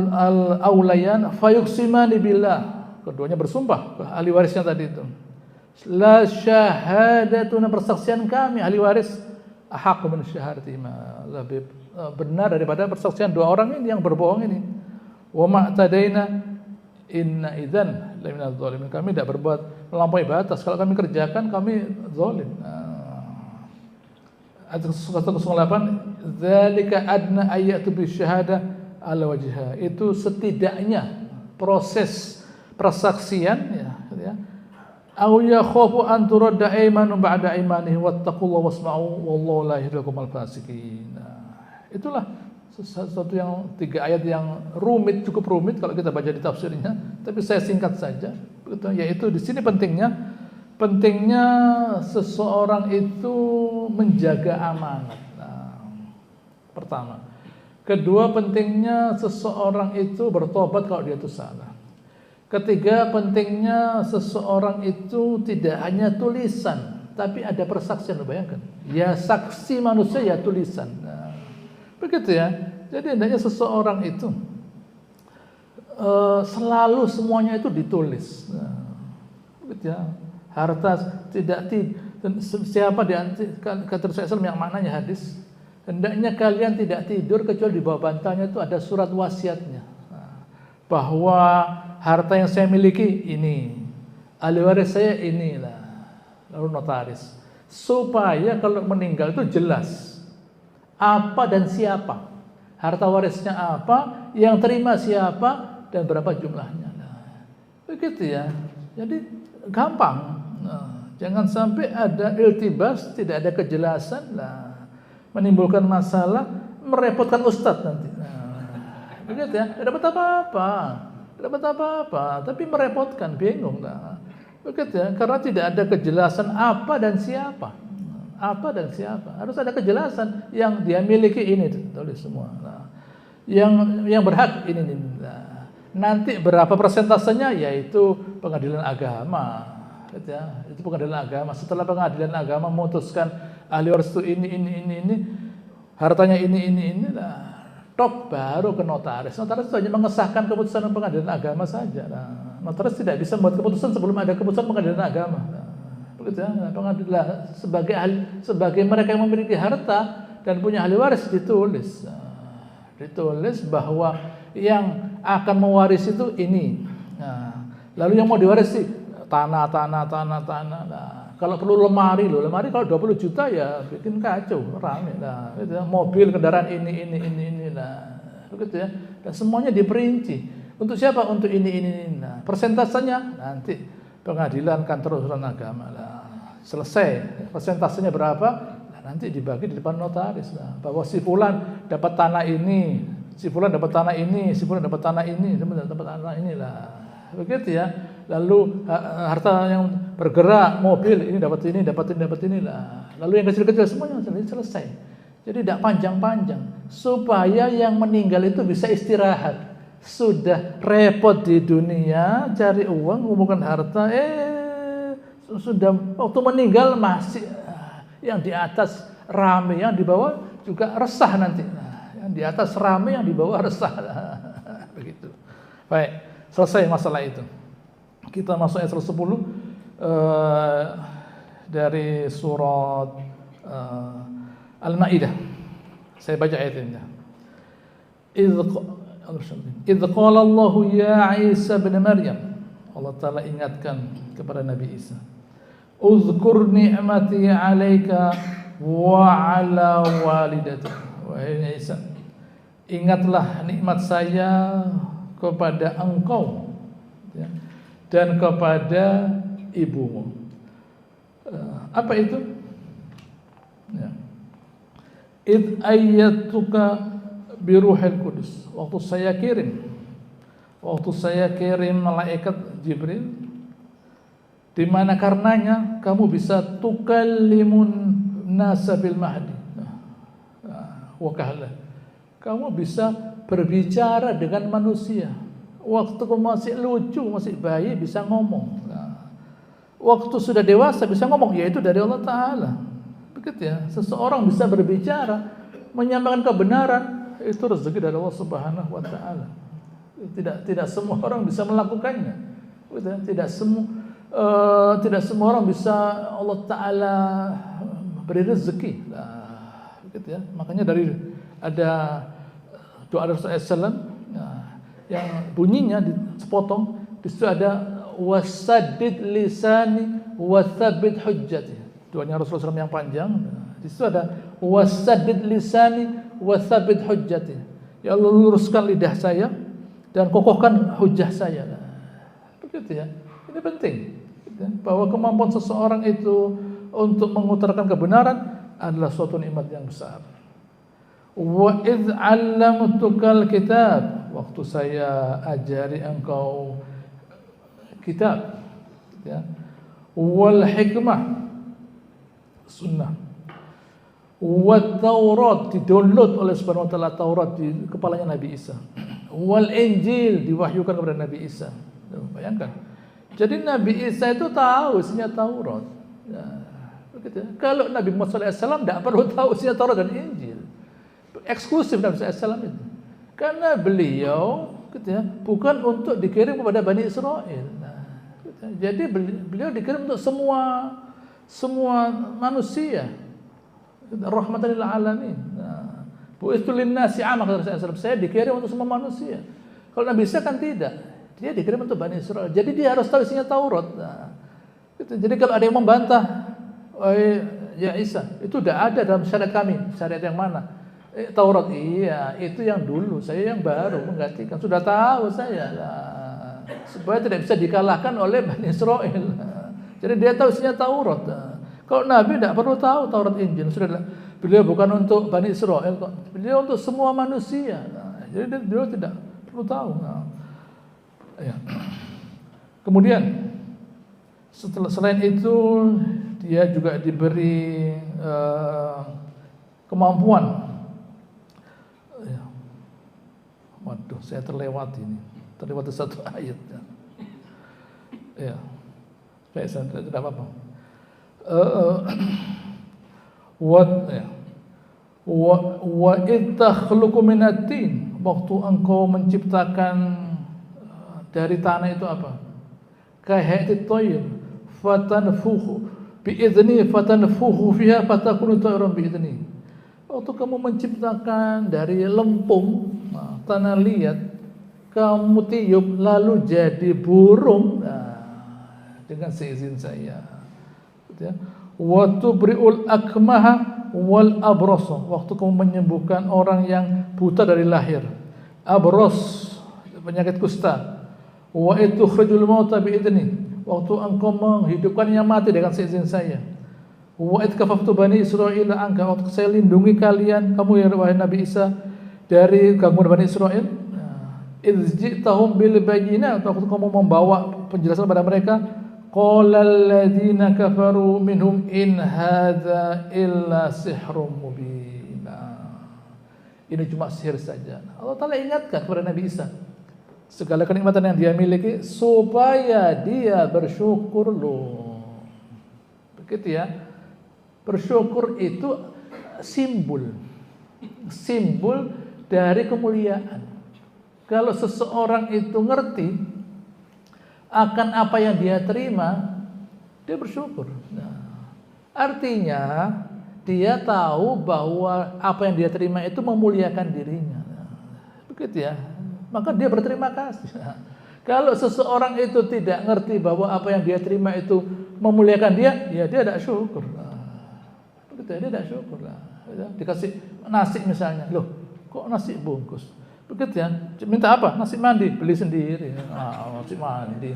Speaker 2: al-awlayan fayuqsimani billah, keduanya bersumpah ahli warisnya tadi itu, la syahadatuna, persaksian kami ahli waris ahaq min syahadatihima, lebih benar daripada persaksian dua orang ini yang berbohong ini. Wa ma'tadaina inna idzan la minadz zalimin, kami tidak berbuat melampaui batas, kalau kami kerjakan kami zalim. Ayat 108, dzalika adna ayatu bisyahada ala wajha, itu setidaknya proses persaksian ya. Aw yakhafu an turadda aymanun ba'da aymanihi wattaqullaha wasma'u wallahu la yahdil qaumal fasiqin. Itulah sesuatu yang 3 ayat yang rumit, cukup rumit kalau kita baca di tafsirnya, tapi saya singkat saja. Yaitu di sini pentingnya seseorang itu menjaga amanat. Pertama. Kedua, pentingnya seseorang itu bertobat kalau dia itu salah. Ketiga, pentingnya seseorang itu tidak hanya tulisan, tapi ada persaksian. Bayangkan, ya saksi manusia ya tulisan. Begitu ya. Jadi hendaknya seseorang itu selalu semuanya itu ditulis. Begitu ya. Harta tidak siapa di kata Rasulullah yang maknanya hadis, hendaknya kalian tidak tidur kecuali di bawah bantalnya itu ada surat wasiatnya, bahwa harta yang saya miliki ini, ahli waris saya inilah, lalu notaris, supaya kalau meninggal itu jelas apa dan siapa, harta warisnya apa, yang terima siapa dan berapa jumlahnya. Begitu ya. Jadi gampang. Jangan sampai ada iltibas, tidak ada kejelasan lah, menimbulkan masalah, merepotkan ustadz nanti. Begitu ya, tidak dapat apa-apa, tapi merepotkan, bingung lah. Begitu ya, karena tidak ada kejelasan apa dan siapa. Harus ada kejelasan, yang dia miliki ini tulis semua. Yang berhak ini. Nanti berapa persentasenya, yaitu pengadilan agama. Itu pengadilan agama. Setelah pengadilan agama memutuskan ahli waris itu ini, hartanya ini lah, top baru ke notaris. Notaris itu hanya mengesahkan keputusan pengadilan agama saja. Notaris tidak bisa membuat keputusan sebelum ada keputusan pengadilan agama. Begitu ya. Pengadilan sebagai mereka yang memiliki harta dan punya ahli waris ditulis bahwa yang akan mewarisi itu ini. Lalu yang mau diwarisi tanah. Kalau perlu lemari kalau 20 juta ya bikin kacau, rame. Gitu ya. Mobil, kendaraan ini. Begitu ya. Dan semuanya diperinci. Untuk siapa? Untuk ini. Persentasenya nanti pengadilan kantor urusan agama lah. Selesai. Persentasenya berapa? Nanti dibagi di depan notaris lah. Bahwa si fulan dapat tanah ini, si fulan dapat tanah ini, dapat tanah ini lah. Begitu ya. Lalu harta yang bergerak, mobil ini dapat ini lah. Lalu yang kecil-kecil semuanya selesai. Jadi tidak panjang-panjang, supaya yang meninggal itu bisa istirahat. Sudah repot di dunia cari uang, mengumpulkan harta, sudah waktu meninggal masih yang di atas rame, yang di bawah juga resah nanti. Yang di atas rame, yang di bawah resah. Begitu. Baik, selesai masalah itu. Kita masuk ayat 110 dari surat Al-Maidah. Saya baca ayat ini. Idz qala Allah ya Isa bin Maryam. Allah Ta'ala ingatkan kepada Nabi Isa. Uzkur ni'mati 'alaika wa 'ala walidatik. Wahai Isa, ingatlah nikmat saya kepada engkau, ya, dan kepada ibumu. Apa itu? Ya. Id ayyatuka biruhil kudus. Waktu saya kirim malaikat Jibril, di mana karenanya kamu bisa tukallimun nasa bil mahdi wa kahla. Kamu bisa berbicara dengan manusia. Waktu kamu masih lucu, masih bayi bisa ngomong. Waktu sudah dewasa bisa ngomong, yaitu dari Allah Ta'ala. Begitu ya. Seseorang bisa berbicara, menyampaikan kebenaran, itu rezeki dari Allah Subhanahu wa Ta'ala. Tidak semua orang bisa melakukannya. Begitu ya. Tidak semua orang bisa Allah Ta'ala beri rezeki. Begitu ya. Makanya dari ada doa Rasulullah SAW yang bunyinya sepotong, di situ ada wasaddid lisani wathabbit hujjati. Doanya Rasulullah SAW yang panjang. Di situ ada wasaddid lisani wathabbit hujjati. Ya Allah, luruskan lidah saya dan kokohkan hujjah saya. Begitu ya. Ini penting, bahwa kemampuan seseorang itu untuk mengutarakan kebenaran adalah suatu nikmat yang besar. Wa idz 'allamtukal kitab, waktu saya ajari engkau kitab, ya, wal hikmah, sunnah, wat Taurat, didownload oleh Subhanahu wa taala Taurat di kepalanya Nabi Isa, wal Injil, diwahyukan kepada Nabi Isa. Bayangkan, jadi Nabi Isa itu tahu isinya Taurat. Ya, begitu. Kalau Nabi Muhammad SAW tidak perlu tahu isinya Taurat dan Injil. Eksklusif Nabi SAW itu, karena beliau gitu ya, bukan untuk dikirim kepada Bani Israel. Gitu ya. Jadi beliau dikirim untuk semua manusia, rahmatan lil alamin. Bu'itsu lin-nasi 'amma, kata Rasulullah SAW, saya dikirim untuk semua manusia. Kalau Nabi Isa kan tidak, dia dikirim untuk Bani Israel. Jadi dia harus tahu isinya Taurat. Gitu. Jadi kalau ada yang membantah, ya Isa, itu tidak ada dalam syariat kami. Syariat yang mana? Taurat, iya, itu yang dulu, saya yang baru menggantikan. Sudah tahu saya lah, supaya tidak bisa dikalahkan oleh Bani Israel. Jadi dia tahu isinya Taurat. Kalau Nabi tidak perlu tahu Taurat Injil. Sudah, beliau bukan untuk Bani Israel kok, beliau untuk semua manusia. Jadi beliau tidak perlu tahu. Ya. Kemudian selain itu dia juga diberi kemampuan. Waduh, saya terlewati satu ayat. Ya, baik, saya tidak apa-apa. Wa ittakhluqu minatin, waktu engkau menciptakan dari tanah itu apa? Kahaitit tayr, fatanfukhu biizni, fatanfukhu fiha fatakunu tayran biizni. Waktu kamu menciptakan dari lempung, tanah liat, kamu tiup lalu jadi burung, dengan seizin saya. Wa tubri'ul akmaha wal abrosa, waktu kamu menyembuhkan orang yang buta dari lahir, abros, penyakit kusta. Wa tukhrijul mauta biidzni, waktu engkau menghidupkan yang mati dengan seizin saya. Wa id kafaftu bani Israil anka, waktu saya lindungi kalian, kamu ya wahai Nabi Isa, dari gangguan Bani Israil. Idz ji'tahum bil bayyinat, waktu kamu membawa penjelasan pada mereka. Qala alladziina kafaru minhum in hadza illa sihrun mubin. Ini cuma sihir saja. Allah Ta'ala ingatkan kepada Nabi Isa segala kenikmatan yang dia miliki supaya dia bersyukur loh. Begitu ya. Bersyukur itu simbol dari kemuliaan. Kalau seseorang itu ngerti akan apa yang dia terima, dia bersyukur. Artinya dia tahu bahwa apa yang dia terima itu memuliakan dirinya. Begitu ya. Maka dia berterima kasih. Kalau seseorang itu tidak ngerti bahwa apa yang dia terima itu memuliakan dia, ya dia tidak syukur. Begitu ya, dia tidak syukur lah. Dikasih nasi misalnya, loh kok nasi bungkus? Begitu ya, minta apa? Nasi mandi, beli sendiri. Nasi mandi.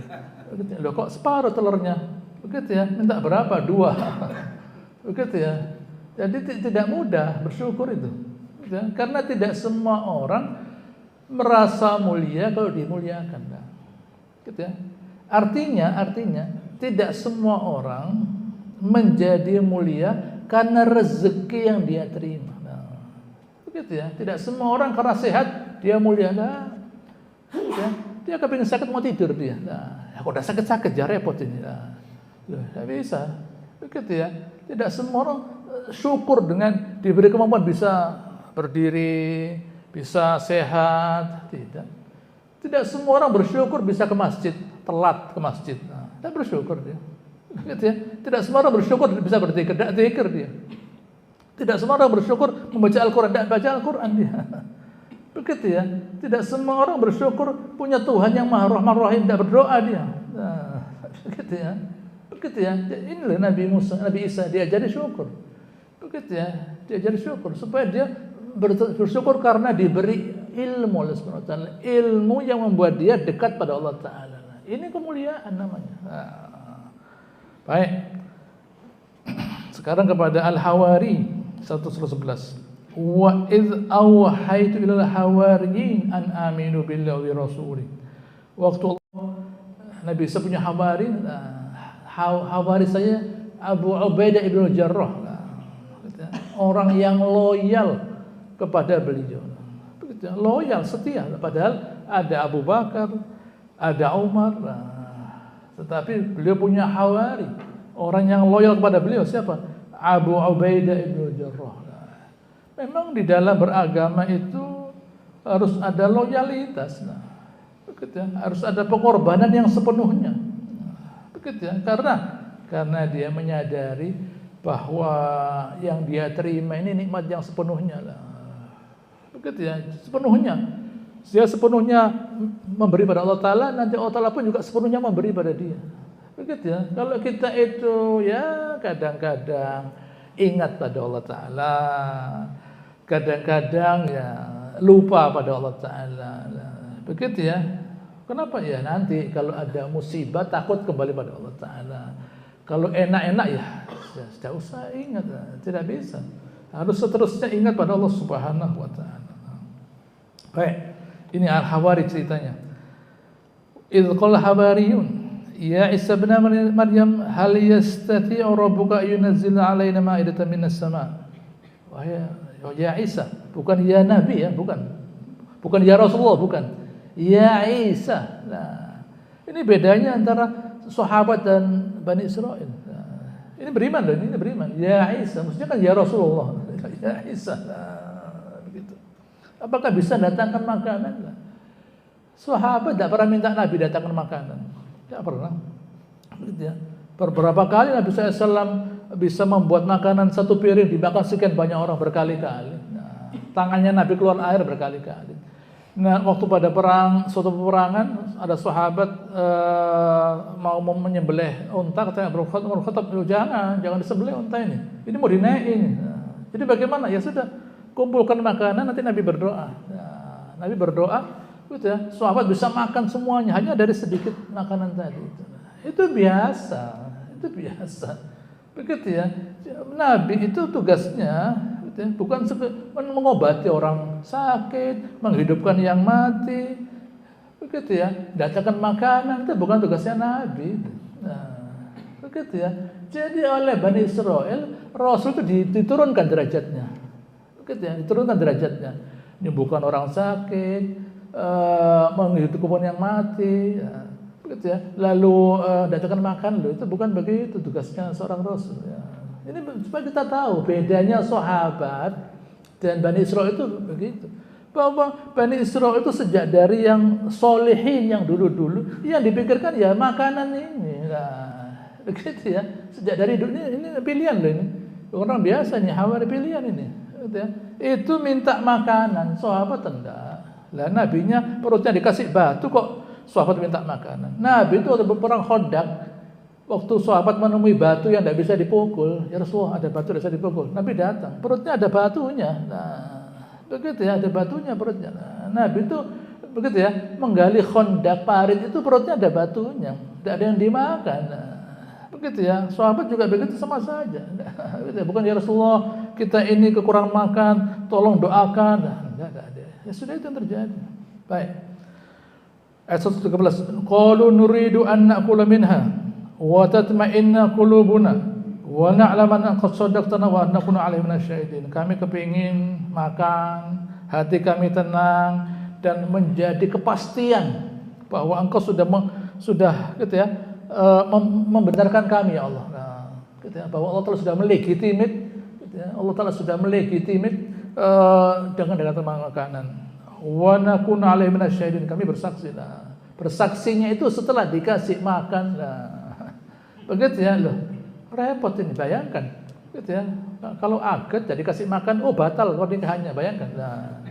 Speaker 2: Begitu ya. Loh, kok separuh telurnya? Begitu ya, minta berapa? 2. Begitu ya. Jadi tidak mudah bersyukur itu. Begitu ya. Karena tidak semua orang merasa mulia kalau dimuliakan. Gitu ya. Artinya tidak semua orang menjadi mulia karena rezeki yang dia terima. Begitu ya. Tidak semua orang karena sehat dia mulia. Ya. Dia kepingin sakit mau tidur dia. Aku udah sakit-sakit ya repot ini. Tidak bisa. Begitu ya. Tidak semua orang syukur dengan diberi kemampuan bisa berdiri, bisa sehat. Tidak semua orang bersyukur bisa ke masjid, telat ke masjid. Tidak bersyukur dia. Begitu ya. Tidak semua orang bersyukur bisa berzikir, tidak zikir dia. Tidak semua orang bersyukur membaca Al-Quran, tidak baca Al-Quran dia. Begitu ya. Tidak semua orang bersyukur punya Tuhan yang Maha Rahman Rahim, tidak berdoa dia. Begitu ya. Begitu ya. Inilah Nabi Isa diajari syukur. Begitu ya. Diajari syukur supaya dia bersyukur karena diberi ilmu oleh Subhanahu wa taala, ilmu yang membuat dia dekat pada Allah taala. Ini kemuliaan namanya. Baik. Sekarang kepada Al-Hawari 111. Wa idz awhaitu ilal hawariyin an aminu billahi wa rasulih. Waktu Nabi Isa punya hawari, hawari saya Abu Ubaidah ibn Jarrah. Orang yang loyal kepada beliau. Begitu, loyal, setia. Padahal ada Abu Bakar, ada Umar. Tetapi beliau punya hawari. Orang yang loyal kepada beliau siapa? Abu Ubaidah ibn Jarrah. Memang di dalam beragama itu harus ada loyalitas. Begitu ya. Harus ada pengorbanan yang sepenuhnya. Begitu ya. Karena dia menyadari bahwa yang dia terima ini nikmat yang sepenuhnya lah. Begitu ya, sepenuhnya. Dia sepenuhnya memberi pada Allah Ta'ala, nanti Allah Ta'ala pun juga sepenuhnya memberi pada dia. Begitu ya. Kalau kita itu ya kadang-kadang ingat pada Allah Ta'ala, kadang-kadang ya lupa pada Allah Ta'ala. Begitu ya. Kenapa ya? Nanti kalau ada musibah takut kembali pada Allah Ta'ala. Kalau enak-enak ya tidak usah ingat, tidak bisa. Harus seterusnya ingat pada Allah Subhanahu wa taala. Baik, ini Al-Hawari ceritanya. Idz qala hawariyun ya Isa bin Maryam hal yastati'u rabbuka yunazzil 'alaina ma'idatan minas sama'. Wahai ya Isa, bukan ya Nabi ya, bukan. Bukan ya Rasulullah, bukan. Ya Isa. Nah, ini bedanya antara sahabat dan Bani Israel. Ini beriman loh, ini beriman. Ya Isa, maksudnya kan ya Rasulullah. Ya Isa. Begitu. Apakah bisa datangkan makanan? Sahabat tidak pernah minta Nabi datangkan makanan. Tidak pernah. Begitu ya. Beberapa kali Nabi SAW bisa membuat makanan satu piring dimakan sekian banyak orang berkali-kali. Nah, tangannya Nabi keluar air berkali-kali. Nah, waktu pada suatu peperangan ada sahabat mau menyembelih unta, katanya Umar Khattab, jangan disembelih unta ini mau dinaikin. Nah, jadi bagaimana? Ya sudah, kumpulkan makanan, nanti Nabi berdoa. Nah, Nabi berdoa, gitu ya, sahabat bisa makan semuanya hanya dari sedikit makanan tadi. Itu biasa. Begitu ya. Nabi itu tugasnya bukan mengobati orang sakit, menghidupkan yang mati, begitu ya. Datangkan makanan itu bukan tugasnya Nabi. Nah, begitu ya. Jadi oleh Bani Israel, Rasul itu diturunkan derajatnya, begitu ya. Diturunkan derajatnya. Ini bukan orang sakit, menghidupkan yang mati, ya. Begitu ya. Lalu datangkan makan, itu bukan begitu tugasnya seorang Rasul. Ya. Ini supaya kita tahu bedanya sahabat dan Bani Israel itu begitu. Bahwa Bani Israel itu sejak dari yang solehin yang dulu-dulu, yang dipikirkan ya makanan ini. Nah, begitu ya. Sejak dari dulu ini pilihan loh ini. Orang biasa nih Hawari pilihan ini. Gitu ya. Itu minta makanan, sahabat enggak. Lah nabinya perutnya dikasih batu kok sahabat minta makanan. Nabi itu waktu berperang Khandaq, waktu sahabat menemui batu yang tidak bisa dipukul, ya Rasulullah ada batu tidak bisa dipukul. Nabi datang, perutnya ada batunya. Nah, Begitu ya, ada batunya perutnya. Nabi itu begitu ya, menggali khandak parit itu perutnya ada batunya, tidak ada yang dimakan. Begitu ya, sahabat juga begitu sama saja. Bukan ya Rasulullah, kita ini kekurangan makan, tolong doakan. Enggak ada. Ya sudah, itu yang terjadi. Baik. Ayat 113. Qalu nuridu an na'kula minha wa tatma'inna qulubuna wa na'lam an qad saddaqtana wa nakuna 'alaihi minasyahidin. Kami kepingin makan, hati kami tenang dan menjadi kepastian bahwa engkau sudah gitu ya, membenarkan kami ya Allah. Nah, gitu ya, bahwa Allah Taala sudah melegitimit, gitu ya, Allah Taala sudah melegitimit dengan makanan. Wa nakuna 'alaihi minasyahidin, kami bersaksi. Nah, bersaksinya itu setelah dikasih makan. Nah, begitu ya, loh. Repot ini, bayangkan. Gitu ya. Kalau agak jadi kasih makan, batal kalau nikahannya, bayangkan. Nah,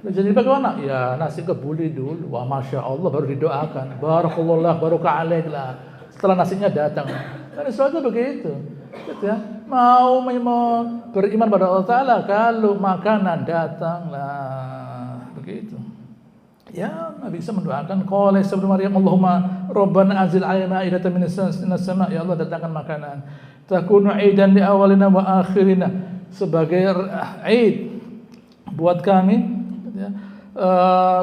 Speaker 2: jadi bagaimana? Ya nasi kebuli dulu. Wah, masya Allah, baru didoakan. Barakallah, barokah alaik lah. Setelah nasinya datang. Dan Islam itu begitu. Gitu ya. Mau beriman pada Allah Ta'ala kalau makanan datang lah. Begitu. Ya, Nabi bisa mendoakan. Qala Isa ibnu Maryam, Allahumma Rabbana anzil alaina ma'idatan minas sama'. Ya Allah, datangkan makanan. Takunu 'aidan li awalina wa akhirina. Sebagai Eid buat kami, ya,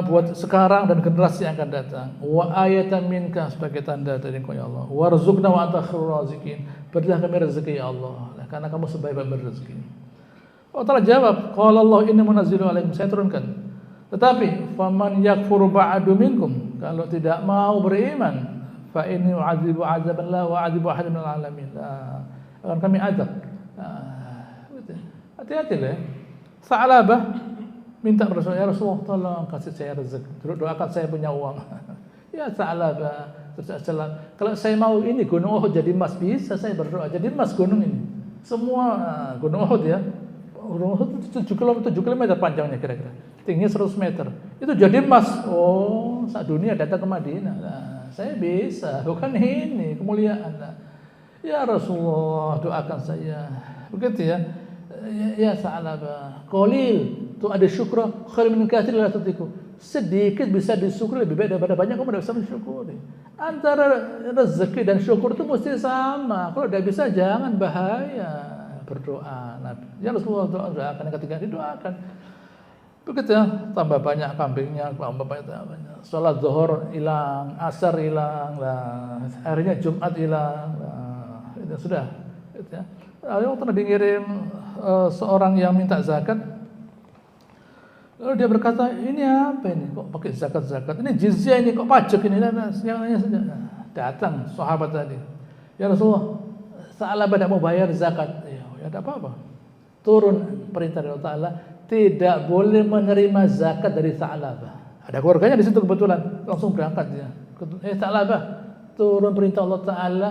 Speaker 2: buat sekarang dan generasi yang akan datang. Wa ayatan minka, sebagai tanda dari Engkau ya Allah. Warzuqna wa anta khairur raziqin. Berilah kami rezeki ya Allah, karena kamu sebaik-baik berrezeki. Allah Ta'ala jawab, qala Allah inni munazzilu alaikum, saya turunkan. Tetapi faman yakfuru ba'du minkum, kalau tidak mau beriman, fa inni u'adzibu 'adzaban la wa'adzibu ahadan minal alamin. Akan kami azab. Hati-hati lah. Sa'labah minta Rasulullah, ya Rasulullah tolong kasih saya rezeki, doakan saya punya uang. Ya Sa'labah, kalau saya mau ini gunung Uhud jadi emas, bisa saya berdoa jadi emas gunung ini. Semua gunung Uhud ya, gunung Uhud 7 km panjangnya kira-kira, tingginya 100 meter, itu jadi emas. Oh, saat dunia datang ke Madinah. Nah, saya bisa, bukan ini kemuliaan. Nah, ya Rasulullah doakan saya, begitu ya. Ya Sa'labah, qalil tu ada syukur khair min katsir la tutiku. Sedikit bisa disyukuri lebih baik daripada banyak kamu tidak bisa mensyukuri. Antara rezeki dan syukur itu mesti sama. Kalau tidak bisa jangan, bahaya. Berdoa. Ya Rasulullah doakan, ketika didoakan. Begitu ya, tambah banyak kambingnya, tambah banyak. Salat zuhur hilang, asar hilang, lah. Akhirnya Jumat hilang. Lah. Itu sudah. Gitu ya. Lalu pernah dikirim seorang yang minta zakat. Lalu dia berkata, ini apa ini? Kok pakai zakat-zakat? Ini jizyah ini, kok pajak ini? Datang sahabat tadi. Ya Rasulullah, Sa'labah tidak mau bayar zakat. Ya tidak apa-apa. Turun perintah dari Allah Ta'ala, tidak boleh menerima zakat dari Sa'labah. Ada keluarganya di situ kebetulan, langsung berangkat dia. Sa'labah, turun perintah Allah Ta'ala,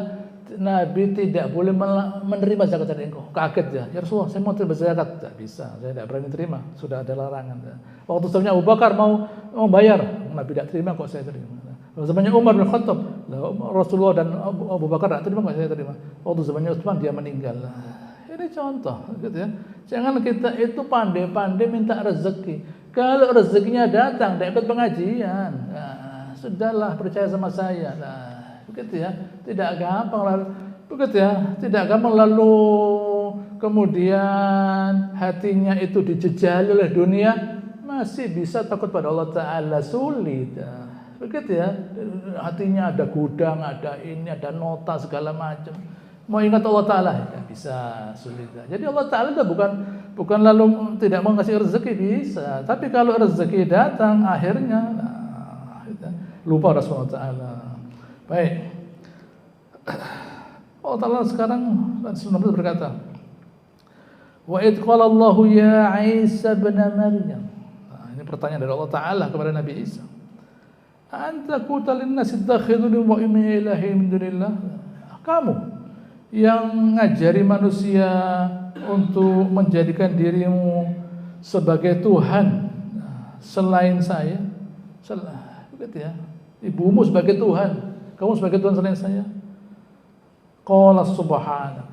Speaker 2: Nabi tidak boleh menerima zakat dari engkau. Kaget ya. Ya Rasulullah, saya mau terima zakat. Tidak bisa, saya tidak berani terima. Sudah ada larangan. Waktu zamannya Abu Bakar mau bayar, Nabi tidak terima, kok saya terima. Waktu zamannya Umar bin Khattab, Rasulullah dan Abu Bakar tidak terima, kok saya terima. Waktu zamannya Utsman dia meninggal. Ini contoh, gitu ya. Jangan kita itu pandai-pandai minta rezeki. Kalau rezekinya datang, tidak ikut pengajian. Nah, sudahlah, percaya sama saya. Nah, begitu ya, tidak gampang lalu, begitu ya, tidak gampang lalu kemudian hatinya itu dijejali oleh dunia, masih bisa takut pada Allah Ta'ala, sulit. Begitu ya, hatinya ada gudang, ada ini, ada nota segala macam. Mau ingat Allah Ta'ala, ya bisa, sulit. Jadi Allah Ta'ala itu bukan lalu tidak mau ngasih rezeki, bisa. Tapi kalau rezeki datang, akhirnya lupa Rasulullah Ta'ala. Baik. Allah Ta'ala sekarang berkata, wa idh qala Allahu ya Isa ibn Maryam. Ini pertanyaan dari Allah Ta'ala kepada Nabi Isa. Anta qulta lin-nasi ittakhiduni wa ummi ilahi min dunillah. Kamu yang ngajari manusia untuk menjadikan dirimu sebagai Tuhan selain saya. Begitu ya. Ibumu sebagai Tuhan, kamu sebagai Tuhan selain saya. Qala subhanaka,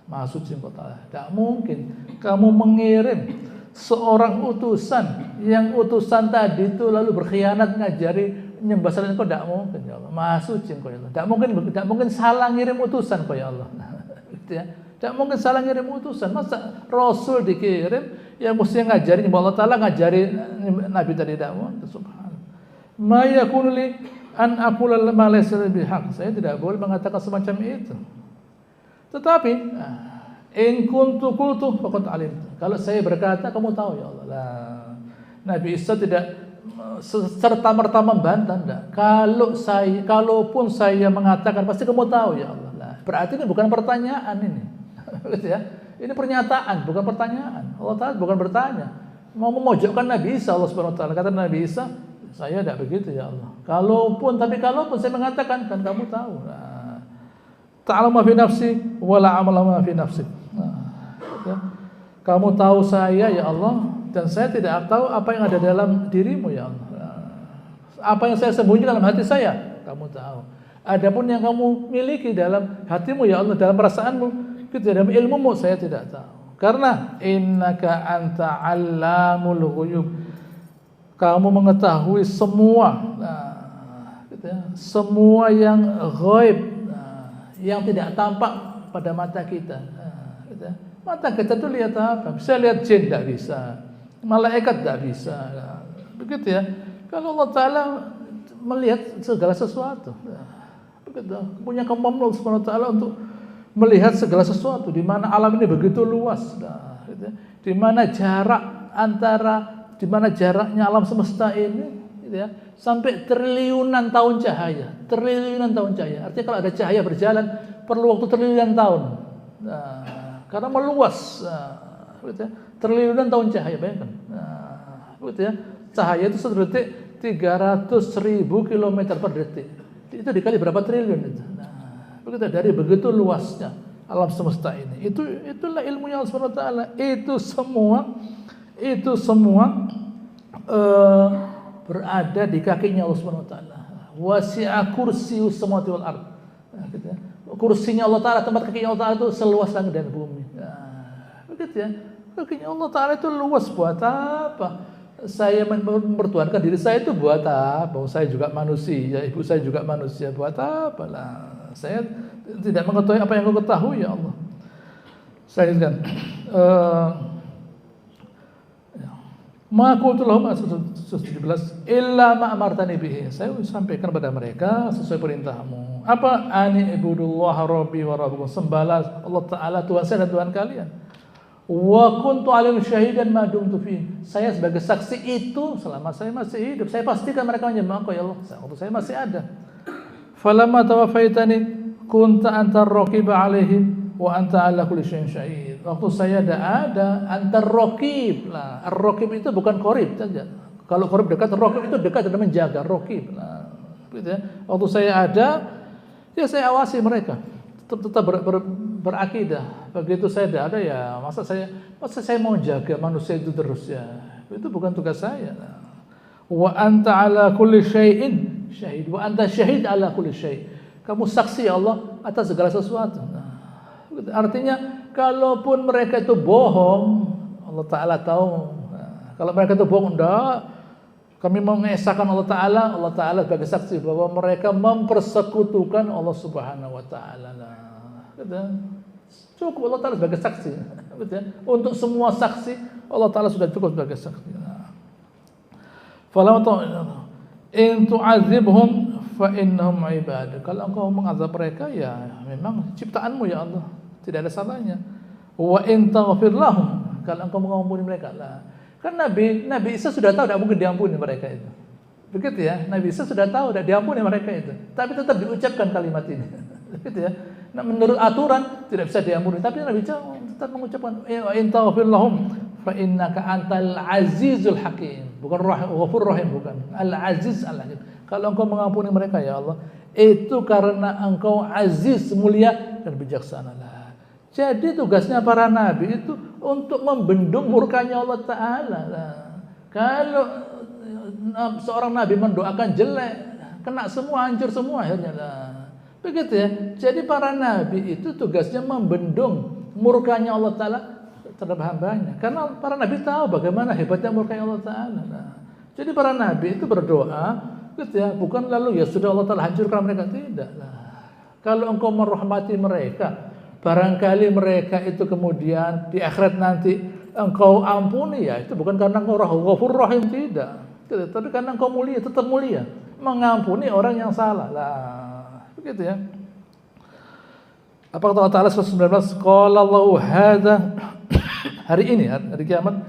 Speaker 2: Maha suci Engkau Ta'ala. Tidak mungkin kamu mengirim seorang utusan, yang utusan tadi itu lalu berkhianat ngajari nyembah selain Engkau, tidak mungkin ya Allah. Maha suci Engkau ya Allah. Tidak mungkin salah ngirim utusan Engkau ya Allah. Gitu ya. Tidak mungkin salah ngirim utusan. Masa Rasul dikirim yang mestinya ngajari nyembah Allah Ta'ala, ngajari Nabi tadi, tidak mungkin. Subhanallah. Ma yakunu li an aqula ma laysa bihaq. Saya tidak boleh mengatakan semacam itu. Tetapi in kuntu qultu faqad alim. Kalau saya berkata, kamu tahu ya Allah. Nah, Nabi Isa tidak serta-merta membantah, enggak. Kalaupun saya mengatakan, pasti kamu tahu ya Allah. Nah, berarti ini bukan pertanyaan ini. Gitu ya. Ini pernyataan, bukan pertanyaan. Allah Ta'ala bukan bertanya. Mau memojokkan Nabi Isa, Allah Subhanahu wa taala. Kata Nabi Isa, saya tidak begitu ya Allah. Kalaupun saya mengatakan, kan kamu tahu. Nah, ta'lamu ma fi nafsi wa la a'lamu ma fi nafsi. Ya. Kamu tahu saya ya Allah, dan saya tidak tahu apa yang ada dalam dirimu ya Allah. Apa yang saya sembunyikan dalam hati saya, kamu tahu. Adapun yang kamu miliki dalam hatimu ya Allah, dalam perasaanmu, itu dalam ilmumu, saya tidak tahu. Karena innaka anta 'allamul ghuyub. Kamu mengetahui semua, gitu ya, semua yang ghaib, yang tidak tampak pada mata kita. Gitu ya. Mata kita tuh lihat apa? Bisa lihat jin, tidak bisa. Malaikat tidak bisa. Begitu ya. Kalau Allah Ta'ala melihat segala sesuatu. Begitu. Punya kemampuan Allah Subhanahu wa taala untuk melihat segala sesuatu, di mana alam ini begitu luas. Gitu ya. Di mana jaraknya alam semesta ini, gitu ya, sampai triliunan tahun cahaya. Artinya kalau ada cahaya berjalan perlu waktu triliunan tahun. Karena meluas, gitu ya, triliunan tahun cahaya, bayangkan. Gitu ya, cahaya itu satu detik 300.000 km per detik. Itu dikali berapa triliun itu? Begitu, dari begitu luasnya alam semesta ini. Itulah ilmunya Allah Subhanahu wa taala. Itu semua berada di kakinya Allah Subhanahu wa taala. Wasi'a kursiyyus samawati wal ard. Gitu ya. Kursinya Allah Ta'ala, tempat kakinya Allah Ta'ala itu seluas langit dan bumi. Begitu ya. Kakinya Allah Ta'ala itu luas buat apa? Saya mempertuhankan diri saya itu buat apa? Saya juga manusia, ibu saya juga manusia, buat apa lah? Saya tidak mengetahui apa yang kau ketahui ya Allah. Saya ingatkan. Ma qultu lahum 17 illa ma amartani bihi. Saya sampaikan kepada mereka sesuai perintahmu. Apa? Ani ibudullaha rabbi wa rabbukum. Sembahlah Allah Ta'ala Tuhan saya dan Tuhan kalian. Wa kuntu 'alaihim syahidan ma dumtu fi. Saya sebagai saksi itu selama saya masih hidup. Saya pastikan mereka menyembah Engkau ya Allah. Waktu saya masih ada. Falamma tawaffaitani kunta antar raqiba 'alaihim wa anta 'ala kulli syai'in syahid. Waktu saya ada antar raqib. Nah, ar-raqib itu bukan qarib saja. Kalau qarib dekat, raqib itu dekat dan menjaga, raqib. Nah, gitu ya. Waktu saya ada, ya saya awasi mereka. Tetap berakidah. Begitu saya tidak ada, ya masa saya mau jaga manusia itu terus ya. Itu bukan tugas saya. Wa anta 'ala kulli syai'in syahid. Wa anta syahid 'ala kulli syai'. Kamu saksi ya Allah atas segala sesuatu. Nah, artinya kalaupun mereka itu bohong, Allah Ta'ala tahu. Nah, kalau mereka itu bohong, enggak. Kami mengesahkan Allah Ta'ala sebagai saksi bahwa mereka mempersekutukan Allah Subhanahu wa taala. Nah, cukup Allah Ta'ala sebagai saksi. Untuk semua saksi Allah Ta'ala sudah cukup sebagai saksi. Falam in tu'adzibhum fa innahum ibad. Kalau engkau mengazab mereka, ya memang ciptaanmu ya Allah, tidak ada salahnya. Wa in taghfir lahum, kalau engkau mengampuni mereka lah. Kan Nabi Isa sudah tahu tidak mungkin diampuni mereka itu. Begitu ya, Nabi Isa sudah tahu tidak diampuni mereka itu, tapi tetap diucapkan kalimat ini. Begitu ya. Nah, menurut aturan tidak bisa diampuni, tapi Nabi Isa tetap mengucapkan wa in taghfir lahum fa innaka antal azizul hakim. Bukan Ghafur Rahim, bukan. Al-Aziz Al-Hakim. Kalau engkau mengampuni mereka ya Allah, itu karena engkau aziz, mulia dan bijaksana. Jadi tugasnya para nabi itu untuk membendung murkanya Allah Ta'ala. Kalau seorang nabi mendoakan jelek, kena semua, hancur semua akhirnya. Begitu ya. Jadi para nabi itu tugasnya membendung murkanya Allah Ta'ala terhadap hambanya. Karena para nabi tahu bagaimana hebatnya murka Allah Ta'ala. Nah, jadi para nabi itu berdoa, gitu ya, bukan lalu ya sudah Allah Ta'ala hancurkan mereka, tidak. Nah, kalau engkau merahmati mereka, barangkali mereka itu kemudian di akhirat nanti engkau ampuni, ya itu bukan karena engkau Ghafur Rahim, tidak. Tapi karena engkau mulia, tetap mulia, mengampuni orang yang salah. Lah, begitu ya. Apa kata Allah Ta'ala surah 19? Qala Allahu hadza, hari ini, hari kiamat,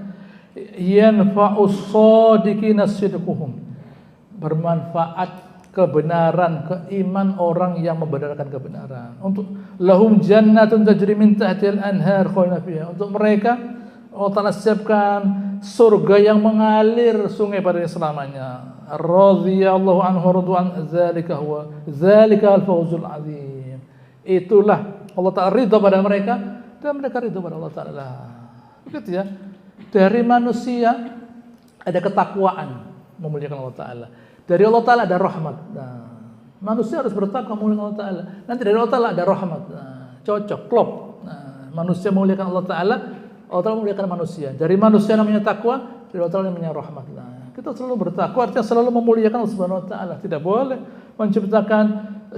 Speaker 2: yanfa'us shadiqina sidquhum, bermanfaat kebenaran, keiman orang yang membenarkan kebenaran. Untuk lahum jannatun tajri min tahtiha al-anhar khalidina fiha, untuk mereka Allah Ta'ala siapkan surga yang mengalir sungai padanya selamanya. Radhiyallahu anhu radwan dzalika al-fawzul azim. Itulah Allah Ta'ala ridha pada mereka dan mereka ridha pada Allah Ta'ala. Begitu ya. Dari manusia ada ketakwaan, memuliakan Allah Ta'ala. Dari Allah Ta'ala ada rahmat. Nah, manusia harus bertakwa memuliakan Allah Ta'ala. Nanti dari Allah Ta'ala ada rahmat. Nah, cocok, klop. Nah, manusia memuliakan Allah Ta'ala, Allah Ta'ala memuliakan manusia. Dari manusia namanya takwa, dari Allah Ta'ala namanya rahmat. Nah, kita selalu bertakwa, artinya selalu memuliakan Allah Subhanahu Wa Ta'ala. Tidak boleh menciptakan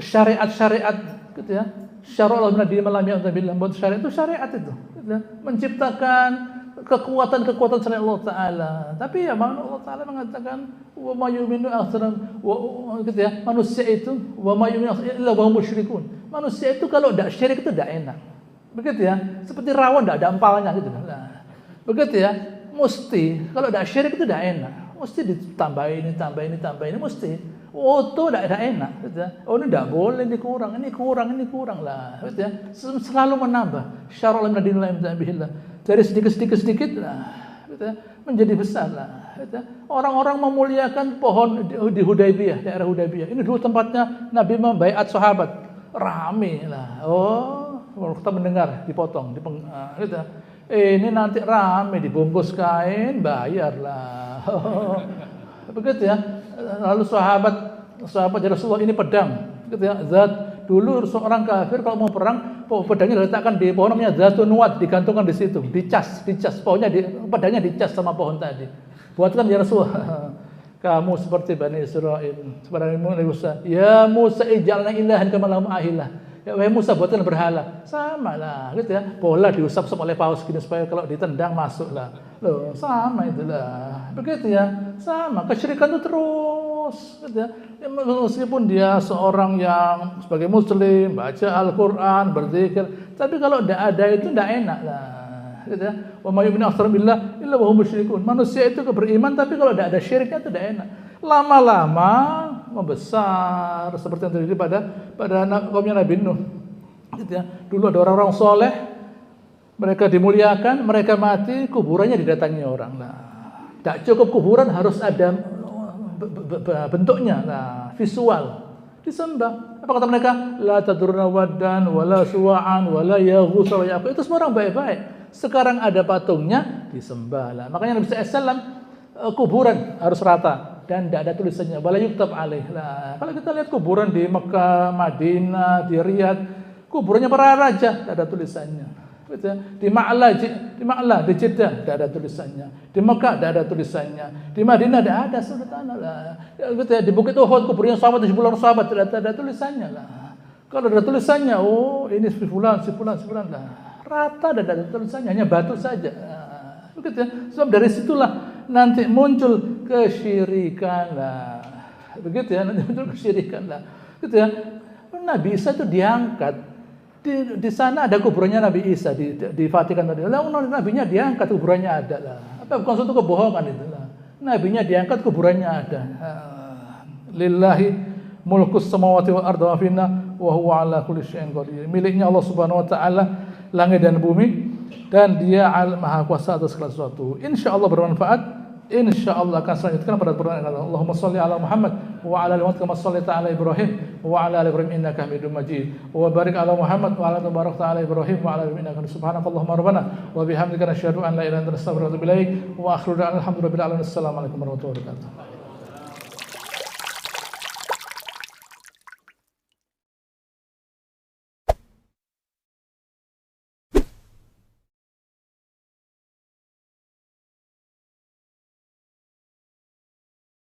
Speaker 2: syariat-syariat, gitu ya. Syara Allah bin malam yang bilang buat syariat itu syariat itu, gitu ya. Menciptakan kekuatan-kekuatan selain Allah Ta'ala. Tapi ya Allah Ta'ala mengatakan wa ma yu'minu aktsaruhum, gitu ya, manusia itu wa ma yu'minu illa wa hum musyrikun. Manusia itu kalau tidak syirik itu tidak enak. Begitu ya. Seperti rawon tidak ada empalnya gitu. Nah, begitu ya. Mesti kalau tidak syirik itu tidak enak. Mesti ditambah ini mesti. Oh, itu tidak enak, gitu ya. Oh, ini tidak boleh, ini kurang lah, gitu ya. Selalu menambah. Syara'ul ladin la yamtabillah. Dari sedikit lah, gitu ya, menjadi besar lah, gitu ya. Orang-orang memuliakan pohon di Hudaybiyah, daerah Hudaybiyah. Ini dulu tempatnya Nabi membaiat sahabat. Rame lah. Oh, kita mendengar dipotong, gitu ya. Ini nanti rame, dibungkus kain, bayar lah. Begitu ya. Lalu sahabat ya Rasulullah, ini pedang, gitu ya. Dulu seorang kafir kalau mau perang, pedangnya diletakkan di pohon namanya Zatun Nuwat, digantungkan di situ, dicas, pohonnya pedangnya dicas sama pohon tadi. Buatkan ya Rasulullah. Kamu seperti Bani Israil, seperti Musa. Ya Musa ij'alna ilahan kama lahum ahilah. Ya wahai Musa, buatkan berhala. Sama lah, gitu ya. Bola diusap-usap oleh paus gini supaya kalau ditendang masuk lah. Loh, sama itulah. Begitu ya. Sama, kesyirikan itu terus, gitu ya. Meskipun dia seorang yang sebagai muslim, baca Al-Qur'an, berzikir, tapi kalau tidak ada itu tidak enak lah. Gitu ya. Wa may yu'minu aktsaruhum billah illa wa hum musyrikun. Manusia itu beriman tapi kalau tidak ada syiriknya itu tidak enak. Lama-lama membesar seperti yang terjadi pada kaumnya Nabi Nuh. Gitu ya. Dulu ada orang-orang soleh, mereka dimuliakan, mereka mati, kuburannya didatangi orang. Nah, tidak cukup kuburan, harus ada bentuknya, nah, visual, disembah. Apa kata mereka? La tadurna waddan, wala suwa'an, wala yaghus wa ya'uq. Itu semua orang baik-baik. Sekarang ada patungnya, disembah lah. Makanya Nabi SAW kuburan harus rata dan tidak ada tulisannya wala yuktab alaih. Nah, kalau kita lihat kuburan di Mekah, Madinah, di Riyadh, kuburannya para raja tidak ada tulisannya. Di Ma'la, di Jeddah tidak ada tulisannya. Di Mekah tidak ada tulisannya. Di Madinah tidak ada, subhanallah lah. Di Bukit Uhud kuburannya sahabat, di bulan sahabat tidak ada tulisannya lah. Kalau ada tulisannya, oh ini si fulan lah. Rata dan ada tulisannya, hanya batu saja. Nah, begitu ya. Sebab dari situlah nanti muncul kesyirikan lah. Begitu ya, nanti muncul kesyirikan lah. Gitu ya. Nabi Isa itu diangkat. Di sana ada kuburannya Nabi Isa di Vatikan tadi. Lalu nabinya diangkat, kuburannya ada lah. Apa bukan suatu kebohongan itu lah. Nabinya diangkat, kuburannya ada. Lillahi mulkus samawati wal ardi wa finna wa huwa ala kulli syai'in qadir. Miliknya Allah Subhanahu wa taala langit dan bumi, dan Dia Maha Kuasa atas segala sesuatu. Insyaallah bermanfaat. Insyaallah akan selanjutkan pada pertanyaan Allahumma shalli ala Muhammad wa ala ali Muhammad kama shallaita ala Ibrahim wa ala ali Ibrahim innaka Hamidum Majid. Wa barik ala Muhammad wa ala barakta ala Ibrahim wa ala ali innaka subhanakallahumma rabbana wa bihamdika nasyhadu an la ilaha illa anta astaghfiruka wa atubu ilaik. Wa akhiru da'wana alhamdulillahi rabbil alamin. Assalamualaikum warahmatullahi wabarakatuh.